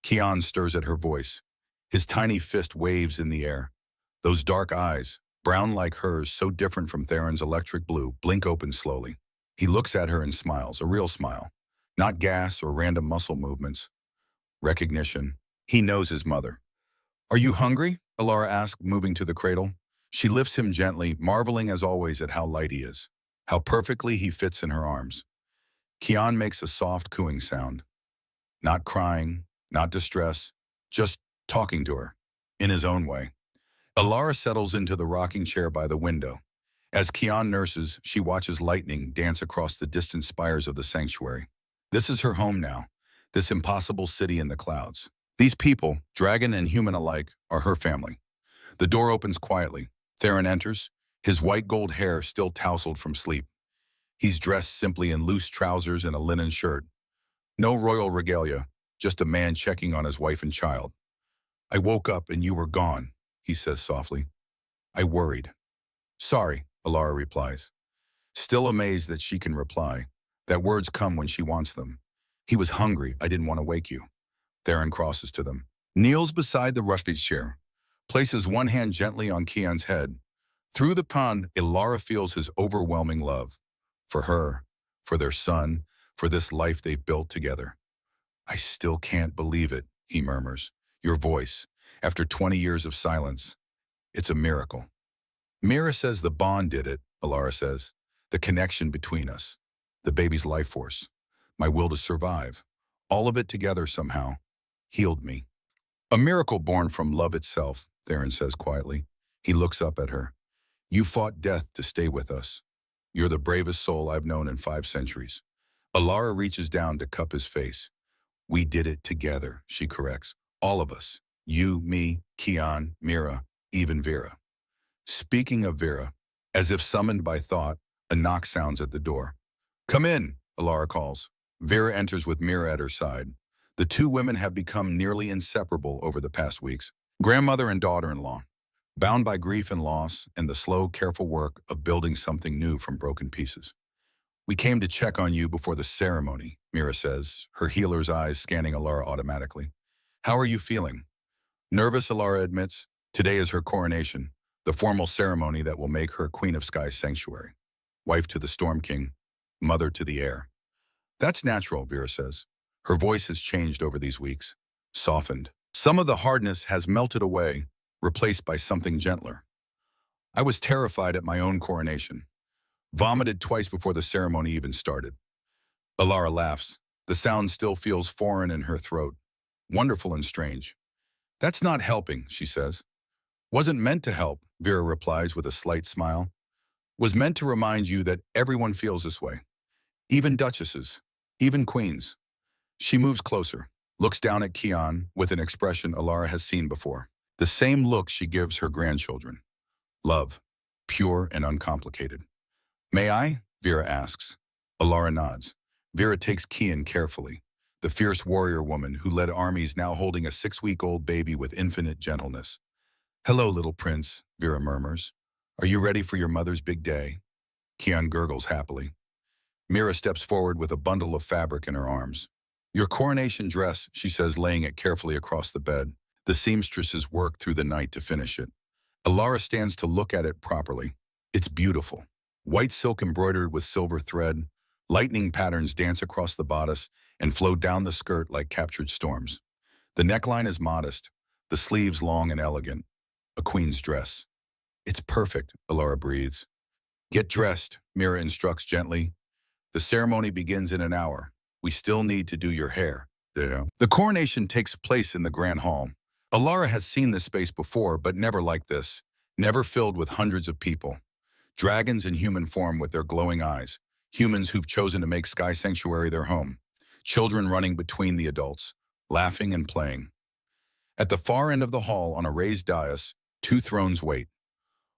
Kian stirs at her voice. His tiny fist waves in the air. Those dark eyes, brown like hers, so different from Theron's electric blue, blink open slowly. He looks at her and smiles, a real smile. Not gas or random muscle movements. Recognition. He knows his mother. "Are you hungry?" Alara asks, moving to the cradle. She lifts him gently, marveling as always at how light he is, how perfectly he fits in her arms. Kian makes a soft cooing sound. Not crying, not distress, just talking to her, in his own way. Alara settles into the rocking chair by the window. As Kian nurses, she watches lightning dance across the distant spires of the sanctuary. This is her home now, this impossible city in the clouds. These people, dragon and human alike, are her family. The door opens quietly. Theron enters, his white gold hair still tousled from sleep. He's dressed simply in loose trousers and a linen shirt. No royal regalia, just a man checking on his wife and child. "I woke up and you were gone," he says softly. "I worried." "Sorry," Alara replies. Still amazed that she can reply, that words come when she wants them. "He was hungry, I didn't want to wake you." Theron crosses to them, kneels beside the rusty chair, places one hand gently on Kian's head. Through the pond, Alara feels his overwhelming love. For her, for their son, for this life they've built together. "I still can't believe it," he murmurs. "Your voice, after 20 years of silence. It's a miracle." "Mira says the bond did it," Alara says. "The connection between us. The baby's life force. My will to survive. All of it together somehow. Healed me." "A miracle born from love itself," Theron says quietly. He looks up at her. "You fought death to stay with us. You're the bravest soul I've known in 5 centuries. Alara reaches down to cup his face. "We did it together," she corrects. "All of us. You, me, Kian, Mira, even Vera." Speaking of Vera, as if summoned by thought, a knock sounds at the door. "Come in," Alara calls. Vera enters with Mira at her side. The two women have become nearly inseparable over the past weeks. Grandmother and daughter-in-law, bound by grief and loss and the slow, careful work of building something new from broken pieces. "We came to check on you before the ceremony," Mira says, her healer's eyes scanning Alara automatically. "How are you feeling?" "Nervous," Alara admits. Today is her coronation, the formal ceremony that will make her Queen of Sky's sanctuary. Wife to the Storm King, mother to the air. "That's natural," Vera says. Her voice has changed over these weeks, softened. Some of the hardness has melted away, replaced by something gentler. "I was terrified at my own coronation. Vomited twice before the ceremony even started." Alara laughs. The sound still feels foreign in her throat. Wonderful and strange. "That's not helping," she says. "Wasn't meant to help," Vera replies with a slight smile. "Was meant to remind you that everyone feels this way. Even duchesses, even queens." She moves closer, looks down at Kian with an expression Alara has seen before. The same look she gives her grandchildren. Love, pure and uncomplicated. "May I?" Vera asks. Alara nods. Vera takes Kian carefully, the fierce warrior woman who led armies now holding a 6-week-old baby with infinite gentleness. "Hello, little prince," Vera murmurs. "Are you ready for your mother's big day?" Kian gurgles happily. Mira steps forward with a bundle of fabric in her arms. "Your coronation dress," she says, laying it carefully across the bed. The seamstresses worked through the night to finish it. Alara stands to look at it properly. It's beautiful. White silk embroidered with silver thread, lightning patterns dance across the bodice and flow down the skirt like captured storms. The neckline is modest, the sleeves long and elegant. A queen's dress. It's perfect, Alara breathes. Get dressed, Mira instructs gently. The ceremony begins in an hour. We still need to do your hair. Yeah. The coronation takes place in the Grand Hall. Alara has seen this space before, but never like this. Never filled with hundreds of people. Dragons in human form with their glowing eyes. Humans who've chosen to make Sky Sanctuary their home. Children running between the adults, laughing and playing. At the far end of the hall, on a raised dais, two thrones wait.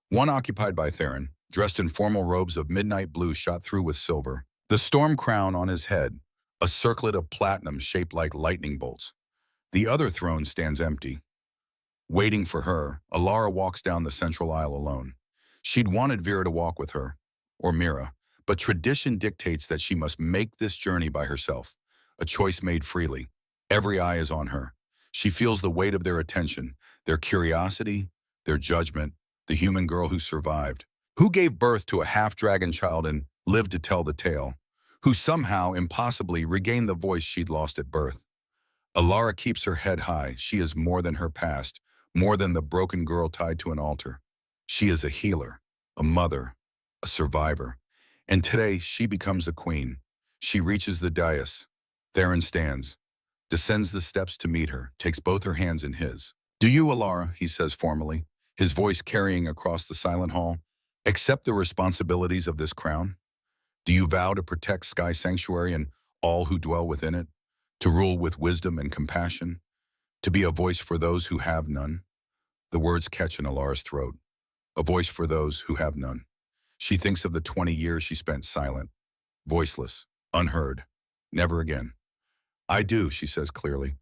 One occupied by Theron, dressed in formal robes of midnight blue shot through with silver. The storm crown on his head, a circlet of platinum shaped like lightning bolts. The other throne stands empty. Waiting for her, Alara walks down the central aisle alone. She'd wanted Vera to walk with her, or Mira, but tradition dictates that she must make this journey by herself, a choice made freely. Every eye is on her. She feels the weight of their attention, their curiosity, their judgment, the human girl who survived, who gave birth to a half-dragon child and lived to tell the tale, who somehow, impossibly, regained the voice she'd lost at birth. Alara keeps her head high. She is more than her past, more than the broken girl tied to an altar. She is a healer, a mother, a survivor. And today, she becomes a queen. She reaches the dais. Theron stands, descends the steps to meet her, takes both her hands in his. "Do you, Alara," he says formally, his voice carrying across the silent hall, "accept the responsibilities of this crown? Do you vow to protect Sky Sanctuary and all who dwell within it? To rule with wisdom and compassion? To be a voice for those who have none?" The words catch in Alara's throat. A voice for those who have none. She thinks of the 20 years she spent silent, voiceless, unheard. Never again. "I do," she says clearly.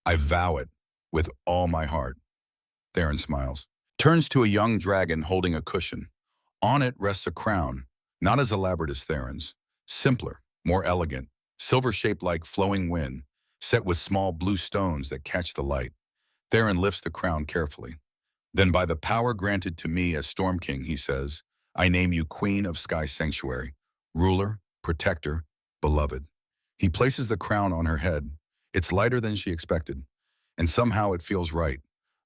"I vow it with all my heart." Theron smiles. Turns to a young dragon holding a cushion. On it rests a crown, not as elaborate as Theron's. Simpler, more elegant, silver-shaped like flowing wind, set with small blue stones that catch the light. Theron lifts the crown carefully. "Then by the power granted to me as Storm King," he says, "I name you Queen of Sky Sanctuary, ruler, protector, beloved." He places the crown on her head. It's lighter than she expected, and somehow it feels right.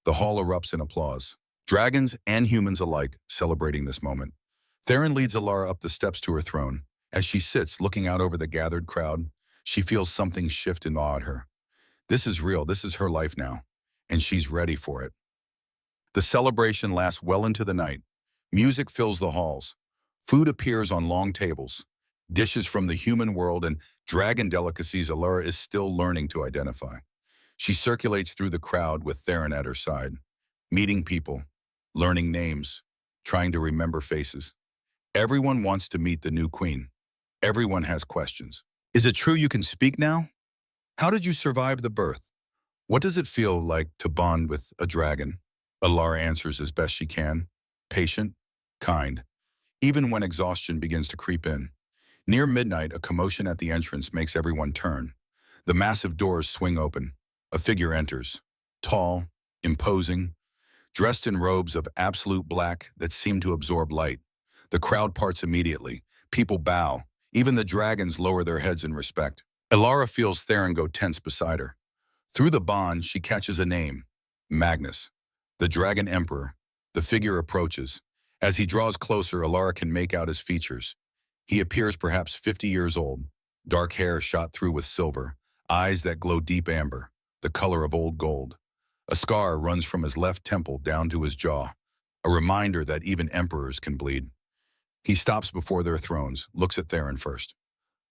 The hall erupts in applause. Dragons and humans alike celebrating this moment. Theron leads Alara up the steps to her throne. As she sits, looking out over the gathered crowd, she feels something shift and awe at her. This is real, this is her life now, and she's ready for it. The celebration lasts well into the night. Music fills the halls. Food appears on long tables. Dishes from the human world and dragon delicacies Alara is still learning to identify. She circulates through the crowd with Theron at her side, meeting people, learning names, trying to remember faces. Everyone wants to meet the new queen. Everyone has questions. "Is it true you can speak now? How did you survive the birth? What does it feel like to bond with a dragon?" Alara answers as best she can, patient, kind, even when exhaustion begins to creep in. Near midnight, a commotion at the entrance makes everyone turn. The massive doors swing open. A figure enters, tall, imposing, dressed in robes of absolute black that seem to absorb light. The crowd parts immediately. People bow. Even the dragons lower their heads in respect. Alara feels Theron go tense beside her. Through the bond, she catches a name, Magnus, the Dragon Emperor. The figure approaches. As he draws closer, Alara can make out his features. He appears perhaps 50 years old, dark hair shot through with silver, eyes that glow deep amber, the color of old gold. A scar runs from his left temple down to his jaw, a reminder that even emperors can bleed. He stops before their thrones, looks at Theron first.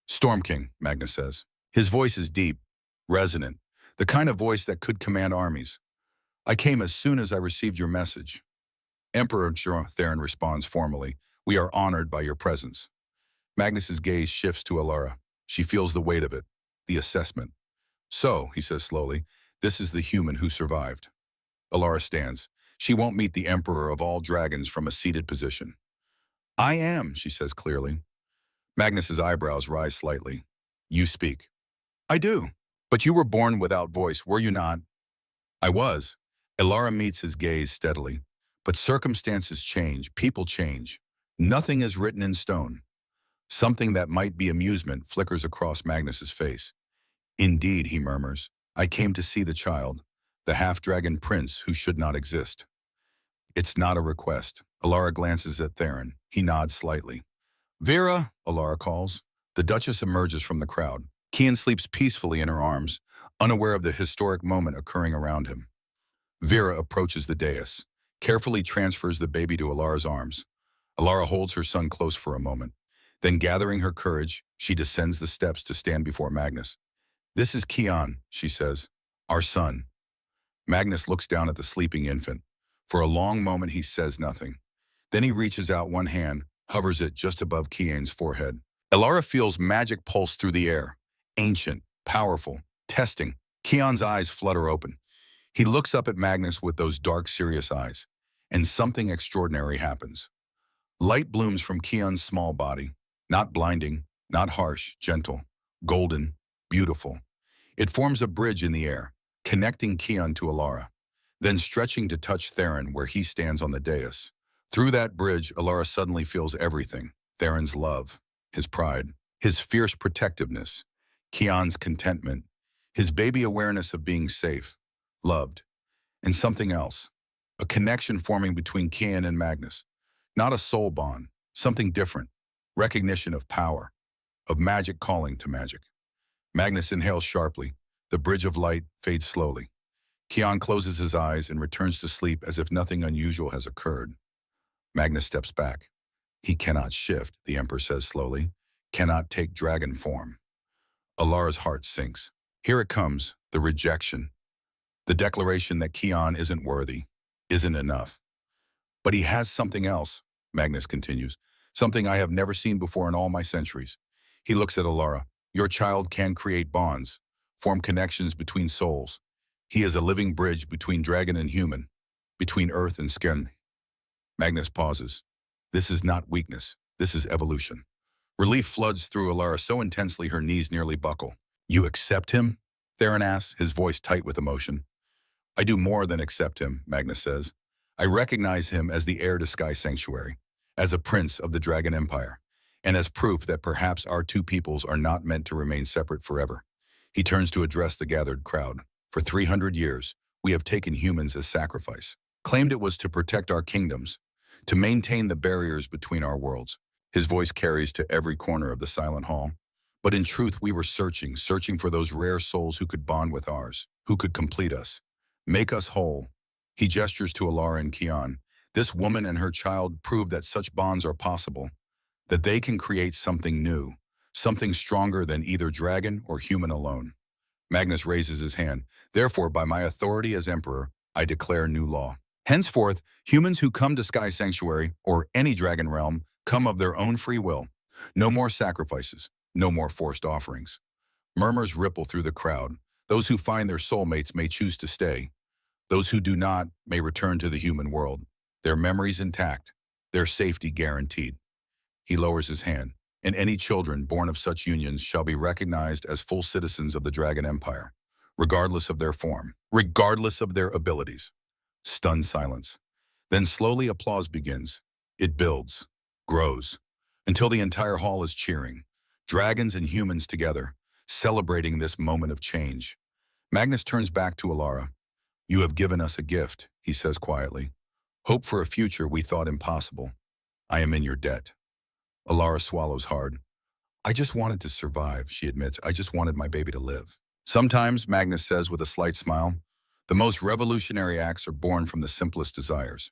"Storm King," Magnus says. His voice is deep, resonant, the kind of voice that could command armies. "I came as soon as I received your message." "Emperor," Theron responds formally, "we are honored by your presence." Magnus's gaze shifts to Alara. She feels the weight of it, the assessment. "So," he says slowly, "this is the human who survived." Alara stands. She won't meet the emperor of all dragons from a seated position. "I am," she says clearly. Magnus's eyebrows rise slightly. "You speak." "I do. But you were born without voice, were you not?" "I was." Alara meets his gaze steadily. "But circumstances change, people change. Nothing is written in stone." Something that might be amusement flickers across Magnus's face. "Indeed," he murmurs, "I came to see the child, the half-dragon prince who should not exist." "It's not a request," Alara glances at Theron. He nods slightly. Vera, Alara calls. The Duchess emerges from the crowd. Kian sleeps peacefully in her arms, unaware of the historic moment occurring around him. Vera approaches the dais, carefully transfers the baby to Alara's arms. Alara holds her son close for a moment. Then, gathering her courage, she descends the steps to stand before Magnus. This is Kian, she says. Our son. Magnus looks down at the sleeping infant. For a long moment, he says nothing. Then he reaches out one hand, hovers it just above Kian's forehead. Alara feels magic pulse through the air. Ancient, powerful, testing. Kian's eyes flutter open. He looks up at Magnus with those dark, serious eyes. And something extraordinary happens. Light blooms from Kian's small body. Not blinding, not harsh, gentle, golden, beautiful. It forms a bridge in the air, connecting Kian to Alara, then stretching to touch Theron where he stands on the dais. Through that bridge, Alara suddenly feels everything. Theron's love, his pride, his fierce protectiveness, Kian's contentment, his baby awareness of being safe, loved, and something else, a connection forming between Kian and Magnus. Not a soul bond, something different, recognition of power, of magic calling to magic. Magnus inhales sharply. The bridge of light fades slowly. Kian closes his eyes and returns to sleep as if nothing unusual has occurred. Magnus steps back. He cannot shift, the Emperor says slowly, cannot take dragon form. Alara's heart sinks. Here it comes, the rejection. The declaration that Kian isn't worthy, isn't enough. But he has something else, Magnus continues, something I have never seen before in all my centuries. He looks at Alara. Your child can create bonds, form connections between souls. He is a living bridge between dragon and human, between earth and skin. Magnus pauses. This is not weakness. This is evolution. Relief floods through Alara so intensely her knees nearly buckle. You accept him? Theron asks, his voice tight with emotion. I do more than accept him, Magnus says. I recognize him as the heir to Sky Sanctuary, as a prince of the Dragon Empire, and as proof that perhaps our two peoples are not meant to remain separate forever. He turns to address the gathered crowd. For 300 years, we have taken humans as sacrifice, claimed it was to protect our kingdoms, to maintain the barriers between our worlds. His voice carries to every corner of the silent hall. But in truth, we were searching for those rare souls who could bond with ours, who could complete us, make us whole. He gestures to Alara and Kian. This woman and her child prove that such bonds are possible, that they can create something new, something stronger than either dragon or human alone. Magnus raises his hand. Therefore, by my authority as Emperor, I declare new law. Henceforth, humans who come to Sky Sanctuary, or any dragon realm, come of their own free will. No more sacrifices, no more forced offerings. Murmurs ripple through the crowd. Those who find their soulmates may choose to stay. Those who do not may return to the human world, their memories intact, their safety guaranteed. He lowers his hand, and any children born of such unions shall be recognized as full citizens of the Dragon Empire, regardless of their form, regardless of their abilities. Stunned silence. Then slowly applause begins. It builds, grows, until the entire hall is cheering, dragons and humans together, celebrating this moment of change. Magnus turns back to Alara. You have given us a gift, he says quietly. Hope for a future we thought impossible. I am in your debt. Alara swallows hard. I just wanted to survive, she admits. I just wanted my baby to live. Sometimes, Magnus says with a slight smile, the most revolutionary acts are born from the simplest desires.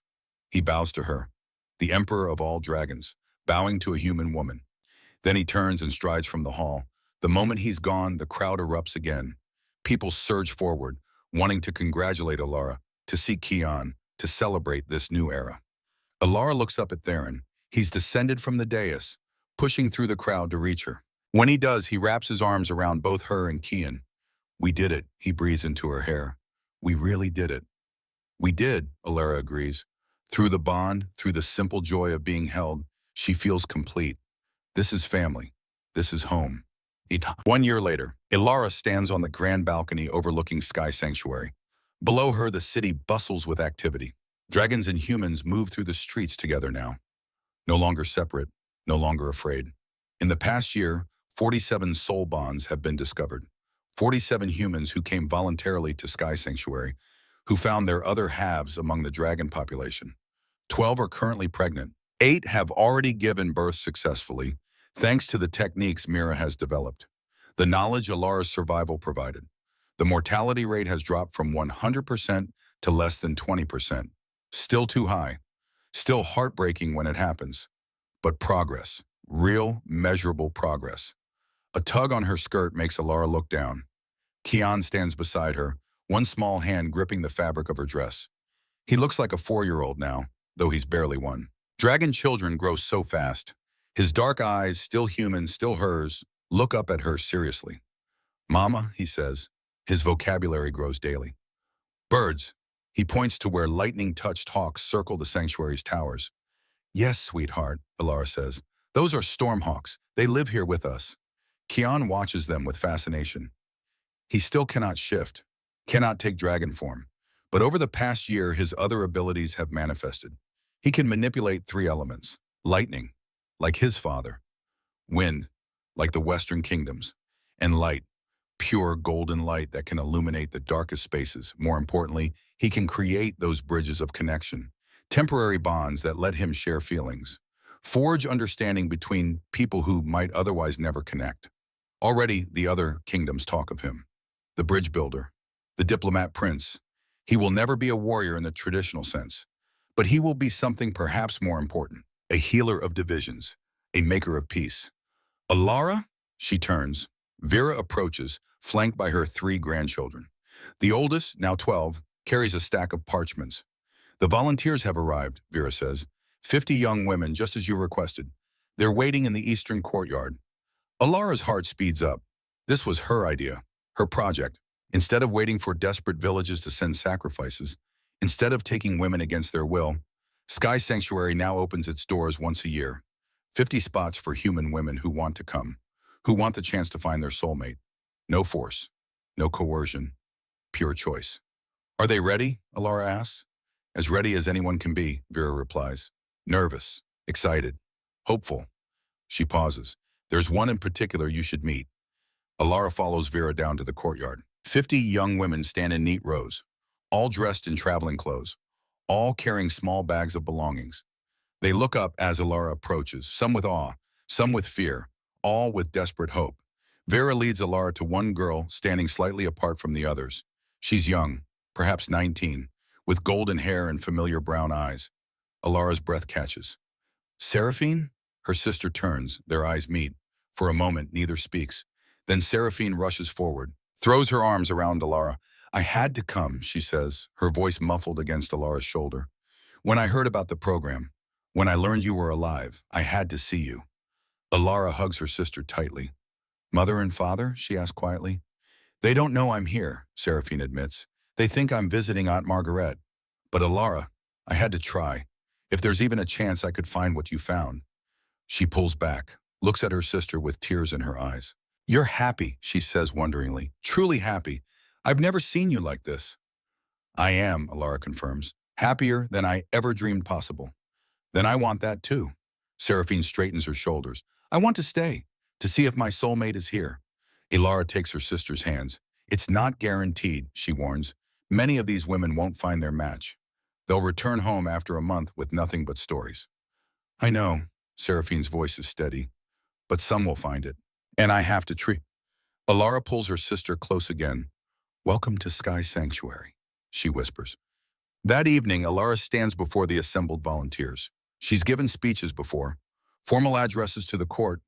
He bows to her, the emperor of all dragons, bowing to a human woman. Then he turns and strides from the hall. The moment he's gone, the crowd erupts again. People surge forward, wanting to congratulate Alara, to see Kian, to celebrate this new era. Alara looks up at Theron. He's descended from the dais, pushing through the crowd to reach her. When he does, he wraps his arms around both her and Kian. We did it, he breathes into her hair. We really did it. We did, Alara agrees. Through the bond, through the simple joy of being held, she feels complete. This is family. This is home. 1 year later, Alara stands on the grand balcony overlooking Sky Sanctuary. Below her, the city bustles with activity. Dragons and humans move through the streets together now. No longer separate, no longer afraid. In the past year, 47 soul bonds have been discovered. 47 humans who came voluntarily to Sky Sanctuary, who found their other halves among the dragon population. 12 are currently pregnant. 8 have already given birth successfully, thanks to the techniques Mira has developed. The knowledge Alara's survival provided. The mortality rate has dropped from 100% to less than 20%. Still too high. Still heartbreaking when it happens. But progress. Real, measurable progress. A tug on her skirt makes Alara look down. Kian stands beside her, one small hand gripping the fabric of her dress. He looks like a 4-year-old now, though he's barely one. Dragon children grow so fast. His dark eyes, still human, still hers, look up at her seriously. Mama, he says. His vocabulary grows daily. Birds. He points to where lightning-touched hawks circle the sanctuary's towers. Yes, sweetheart, Alara says. Those are stormhawks. They live here with us. Kian watches them with fascination. He still cannot shift, cannot take dragon form. But over the past year, his other abilities have manifested. He can manipulate 3 elements. Lightning, like his father. Wind, like the Western kingdoms. And light, pure golden light that can illuminate the darkest spaces. More importantly, he can create those bridges of connection. Temporary bonds that let him share feelings. Forge understanding between people who might otherwise never connect. Already, the other kingdoms talk of him. The bridge builder, the diplomat prince. He will never be a warrior in the traditional sense, but he will be something perhaps more important. A healer of divisions, a maker of peace. Alara? She turns. Vera approaches, flanked by her 3 grandchildren. The oldest, now 12, carries a stack of parchments. The volunteers have arrived, Vera says. 50 young women, just as you requested. They're waiting in the eastern courtyard. Alara's heart speeds up. This was her idea, her project. Instead of waiting for desperate villages to send sacrifices, instead of taking women against their will, Sky Sanctuary now opens its doors once a year. 50 spots for human women who want to come, who want the chance to find their soulmate. No force, no coercion, pure choice. Are they ready? Alara asks. As ready as anyone can be, Vera replies. Nervous, excited, hopeful. She pauses. There's one in particular you should meet. Alara follows Vera down to the courtyard. 50 young women stand in neat rows, all dressed in traveling clothes, all carrying small bags of belongings. They look up as Alara approaches, some with awe, some with fear, all with desperate hope. Vera leads Alara to one girl standing slightly apart from the others. She's young, perhaps 19, with golden hair and familiar brown eyes. Alara's breath catches. Seraphine? Her sister turns, their eyes meet. For a moment, neither speaks. Then Seraphine rushes forward, throws her arms around Alara. I had to come, she says, her voice muffled against Alara's shoulder. When I heard about the program, when I learned you were alive, I had to see you. Alara hugs her sister tightly. Mother and father? She asks quietly. They don't know I'm here, Seraphine admits. They think I'm visiting Aunt Margaret. But Alara, I had to try. If there's even a chance I could find what you found. She pulls back, looks at her sister with tears in her eyes. You're happy, she says wonderingly. Truly happy. I've never seen you like this. I am, Alara confirms. Happier than I ever dreamed possible. Then I want that too. Seraphine straightens her shoulders. I want to stay, to see if my soulmate is here. Alara takes her sister's hands. It's not guaranteed, she warns. Many of these women won't find their match. They'll return home after a month with nothing but stories. I know, Seraphine's voice is steady, but some will find it. And I have to treat. Alara pulls her sister close again. Welcome to Sky Sanctuary, she whispers. That evening, Alara stands before the assembled volunteers. She's given speeches before, formal addresses to the court,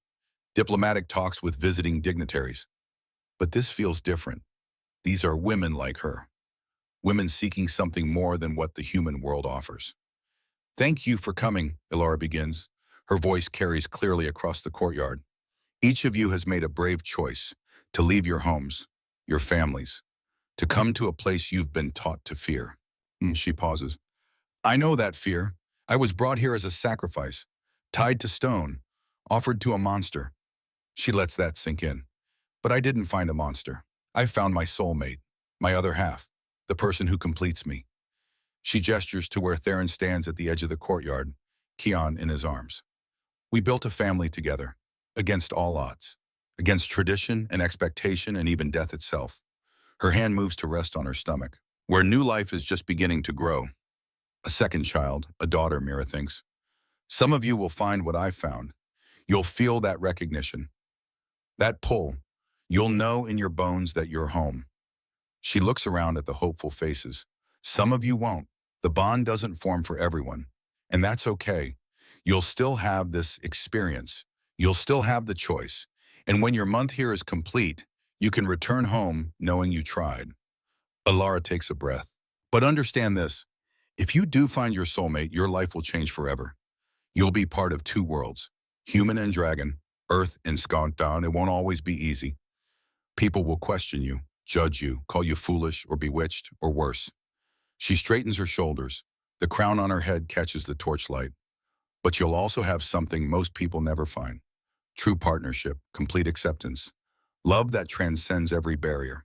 diplomatic talks with visiting dignitaries. But this feels different. These are women like her. Women seeking something more than what the human world offers. Thank you for coming, Alara begins. Her voice carries clearly across the courtyard. Each of you has made a brave choice to leave your homes, your families, to come to a place you've been taught to fear. She pauses. I know that fear. I was brought here as a sacrifice, tied to stone, offered to a monster. She lets that sink in. But I didn't find a monster. I found my soulmate, my other half, the person who completes me. She gestures to where Theron stands at the edge of the courtyard, Kian in his arms. We built a family together, against all odds, against tradition and expectation and even death itself. Her hand moves to rest on her stomach, where new life is just beginning to grow. A second child, a daughter, Mira thinks. Some of you will find what I found. You'll feel that recognition, that pull. You'll know in your bones that you're home. She looks around at the hopeful faces. Some of you won't. The bond doesn't form for everyone, and that's okay. You'll still have this experience. You'll still have the choice. And when your month here is complete, you can return home knowing you tried. Alara takes a breath. But understand this. If you do find your soulmate, your life will change forever. You'll be part of two worlds, human and dragon, earth and Skantan. It won't always be easy. People will question you, judge you, call you foolish or bewitched or worse. She straightens her shoulders. The crown on her head catches the torchlight. But you'll also have something most people never find. True partnership, complete acceptance. Love that transcends every barrier.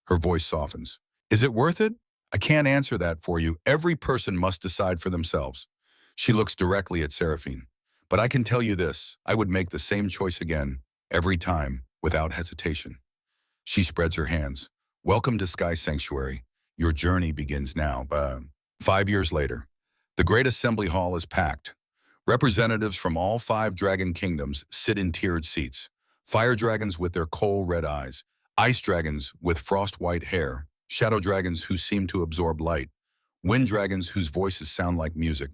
Her voice softens. Is it worth it? I can't answer that for you. Every person must decide for themselves. She looks directly at Seraphine. But I can tell you this, I would make the same choice again, every time, without hesitation. She spreads her hands. Welcome to Sky Sanctuary. Your journey begins now. 5 years later, the Great Assembly Hall is packed. Representatives from all 5 dragon kingdoms sit in tiered seats. Fire dragons with their coal-red eyes, ice dragons with frost-white hair, shadow dragons who seem to absorb light, wind dragons whose voices sound like music,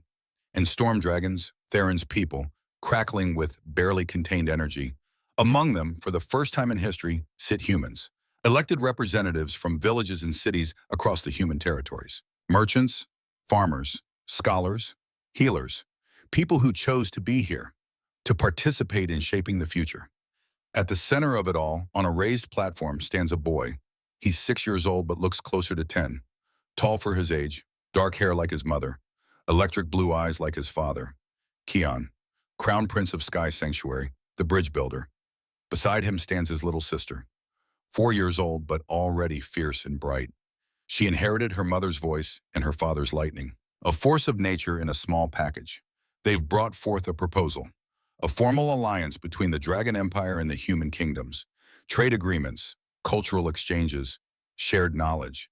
and storm dragons, Theron's people, crackling with barely contained energy. Among them, for the first time in history, sit humans, elected representatives from villages and cities across the human territories. Merchants, farmers, scholars, healers, people who chose to be here, to participate in shaping the future. At the center of it all, on a raised platform, stands a boy. He's 6 years old but looks closer to 10. Tall for his age, dark hair like his mother, electric blue eyes like his father. Kian, Crown Prince of Sky Sanctuary, the bridge builder. Beside him stands his little sister, 4 years old but already fierce and bright. She inherited her mother's voice and her father's lightning, a force of nature in a small package. They've brought forth a proposal, a formal alliance between the Dragon Empire and the human kingdoms, trade agreements, cultural exchanges, shared knowledge,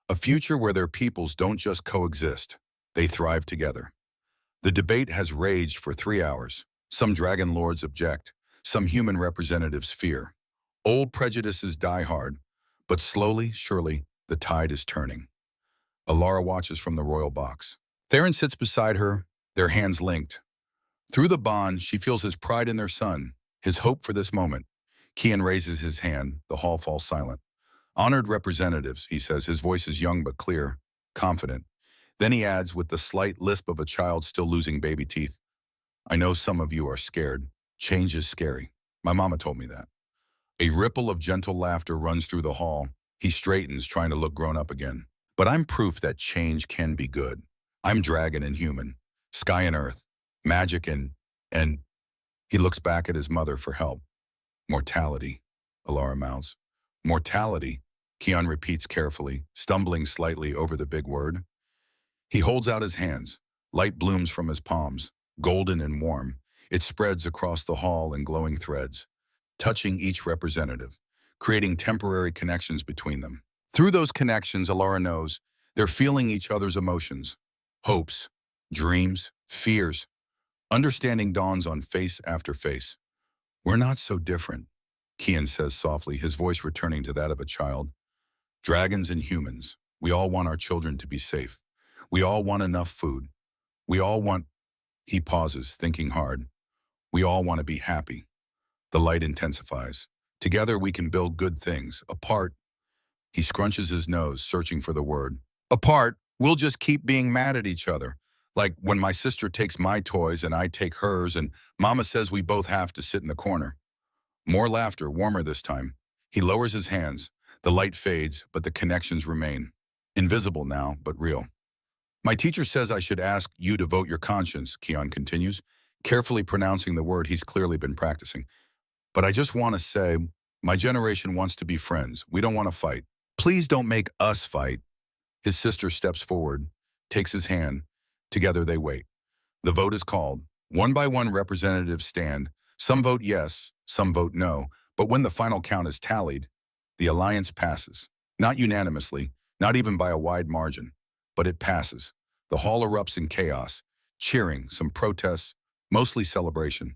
a future where their peoples don't just coexist, they thrive together. The debate has raged for 3 hours. Some dragon lords object, some human representatives fear. Old prejudices die hard, but slowly, surely, the tide is turning. Alara watches from the royal box. Theron sits beside her, their hands linked. Through the bond, she feels his pride in their son, his hope for this moment. Kian raises his hand. The hall falls silent. Honored representatives, he says, his voice is young but clear, confident. Then he adds, with the slight lisp of a child still losing baby teeth, I know some of you are scared. Change is scary. My mama told me that. A ripple of gentle laughter runs through the hall. He straightens, trying to look grown up again. But I'm proof that change can be good. I'm dragon and human, sky and earth, magic and he looks back at his mother for help. Mortality, Alara mouths. Mortality, Kian repeats carefully, stumbling slightly over the big word. He holds out his hands. Light blooms from his palms, golden and warm. It spreads across the hall in glowing threads, touching each representative, creating temporary connections between them. Through those connections, Alara knows they're feeling each other's emotions, hopes, dreams, fears. Understanding dawns on face after face. We're not so different, Kian says softly, his voice returning to that of a child. Dragons and humans, we all want our children to be safe. We all want enough food. We all want... He pauses, thinking hard. We all want to be happy. The light intensifies. Together we can build good things. Apart, he scrunches his nose, searching for the word. Apart, we'll just keep being mad at each other. Like when my sister takes my toys and I take hers and Mama says we both have to sit in the corner. More laughter, warmer this time. He lowers his hands. The light fades, but the connections remain. Invisible now, but real. My teacher says I should ask you to vote your conscience, Kian continues, carefully pronouncing the word he's clearly been practicing. But I just want to say, my generation wants to be friends. We don't want to fight. Please don't make us fight. His sister steps forward, takes his hand. Together they wait. The vote is called. One by one representatives stand. Some vote yes, some vote no. But when the final count is tallied, the alliance passes. Not unanimously, not even by a wide margin, but it passes. The hall erupts in chaos, cheering, some protests, mostly celebration.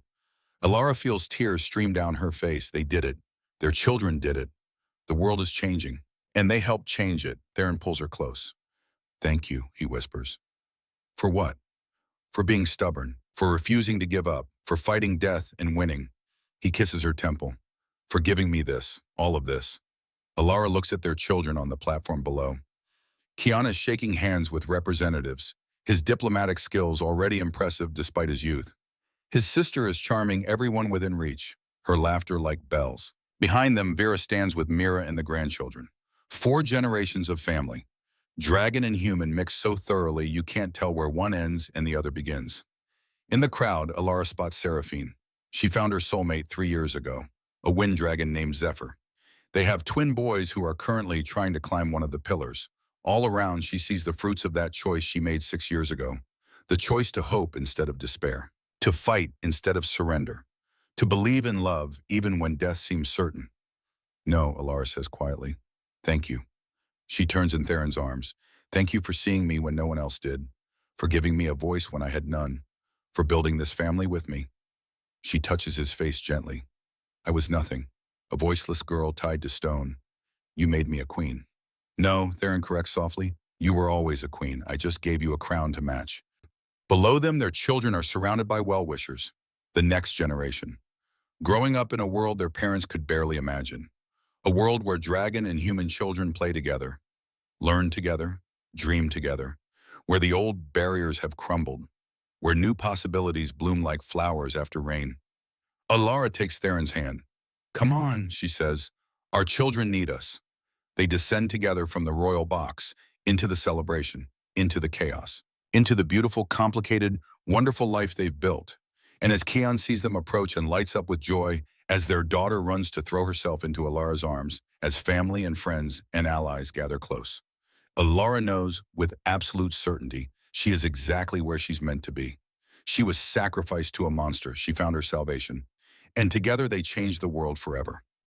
Alara feels tears stream down her face. They did it. Their children did it. The world is changing. And they helped change it. Theron pulls her close. Thank you, he whispers. For what? For being stubborn, for refusing to give up, for fighting death and winning. He kisses her temple. For giving me this, all of this. Alara looks at their children on the platform below. Kiana is shaking hands with representatives, his diplomatic skills already impressive despite his youth. His sister is charming everyone within reach, her laughter like bells. Behind them, Vera stands with Mira and the grandchildren. 4 generations of family. Dragon and human mix so thoroughly you can't tell where one ends and the other begins. In the crowd, Alara spots Seraphine. She found her soulmate 3 years ago, a wind dragon named Zephyr. They have twin boys who are currently trying to climb one of the pillars. All around, she sees the fruits of that choice she made 6 years ago. The choice to hope instead of despair. To fight instead of surrender. To believe in love even when death seems certain. No, Alara says quietly. Thank you. She turns in Theron's arms. Thank you for seeing me when no one else did. For giving me a voice when I had none. For building this family with me. She touches his face gently. I was nothing. A voiceless girl tied to stone. You made me a queen. No, Theron corrects softly. You were always a queen. I just gave you a crown to match. Below them, their children are surrounded by well-wishers. The next generation. Growing up in a world their parents could barely imagine. A world where dragon and human children play together. Learn together. Dream together. Where the old barriers have crumbled. Where new possibilities bloom like flowers after rain. Alara takes Theron's hand. Come on, she says. Our children need us. They descend together from the royal box, into the celebration, into the chaos, into the beautiful, complicated, wonderful life they've built. And as Kian sees them approach and lights up with joy, as their daughter runs to throw herself into Alara's arms, as family and friends and allies gather close. Alara knows with absolute certainty she is exactly where she's meant to be. She was sacrificed to a monster. She found her salvation. And together they changed the world forever.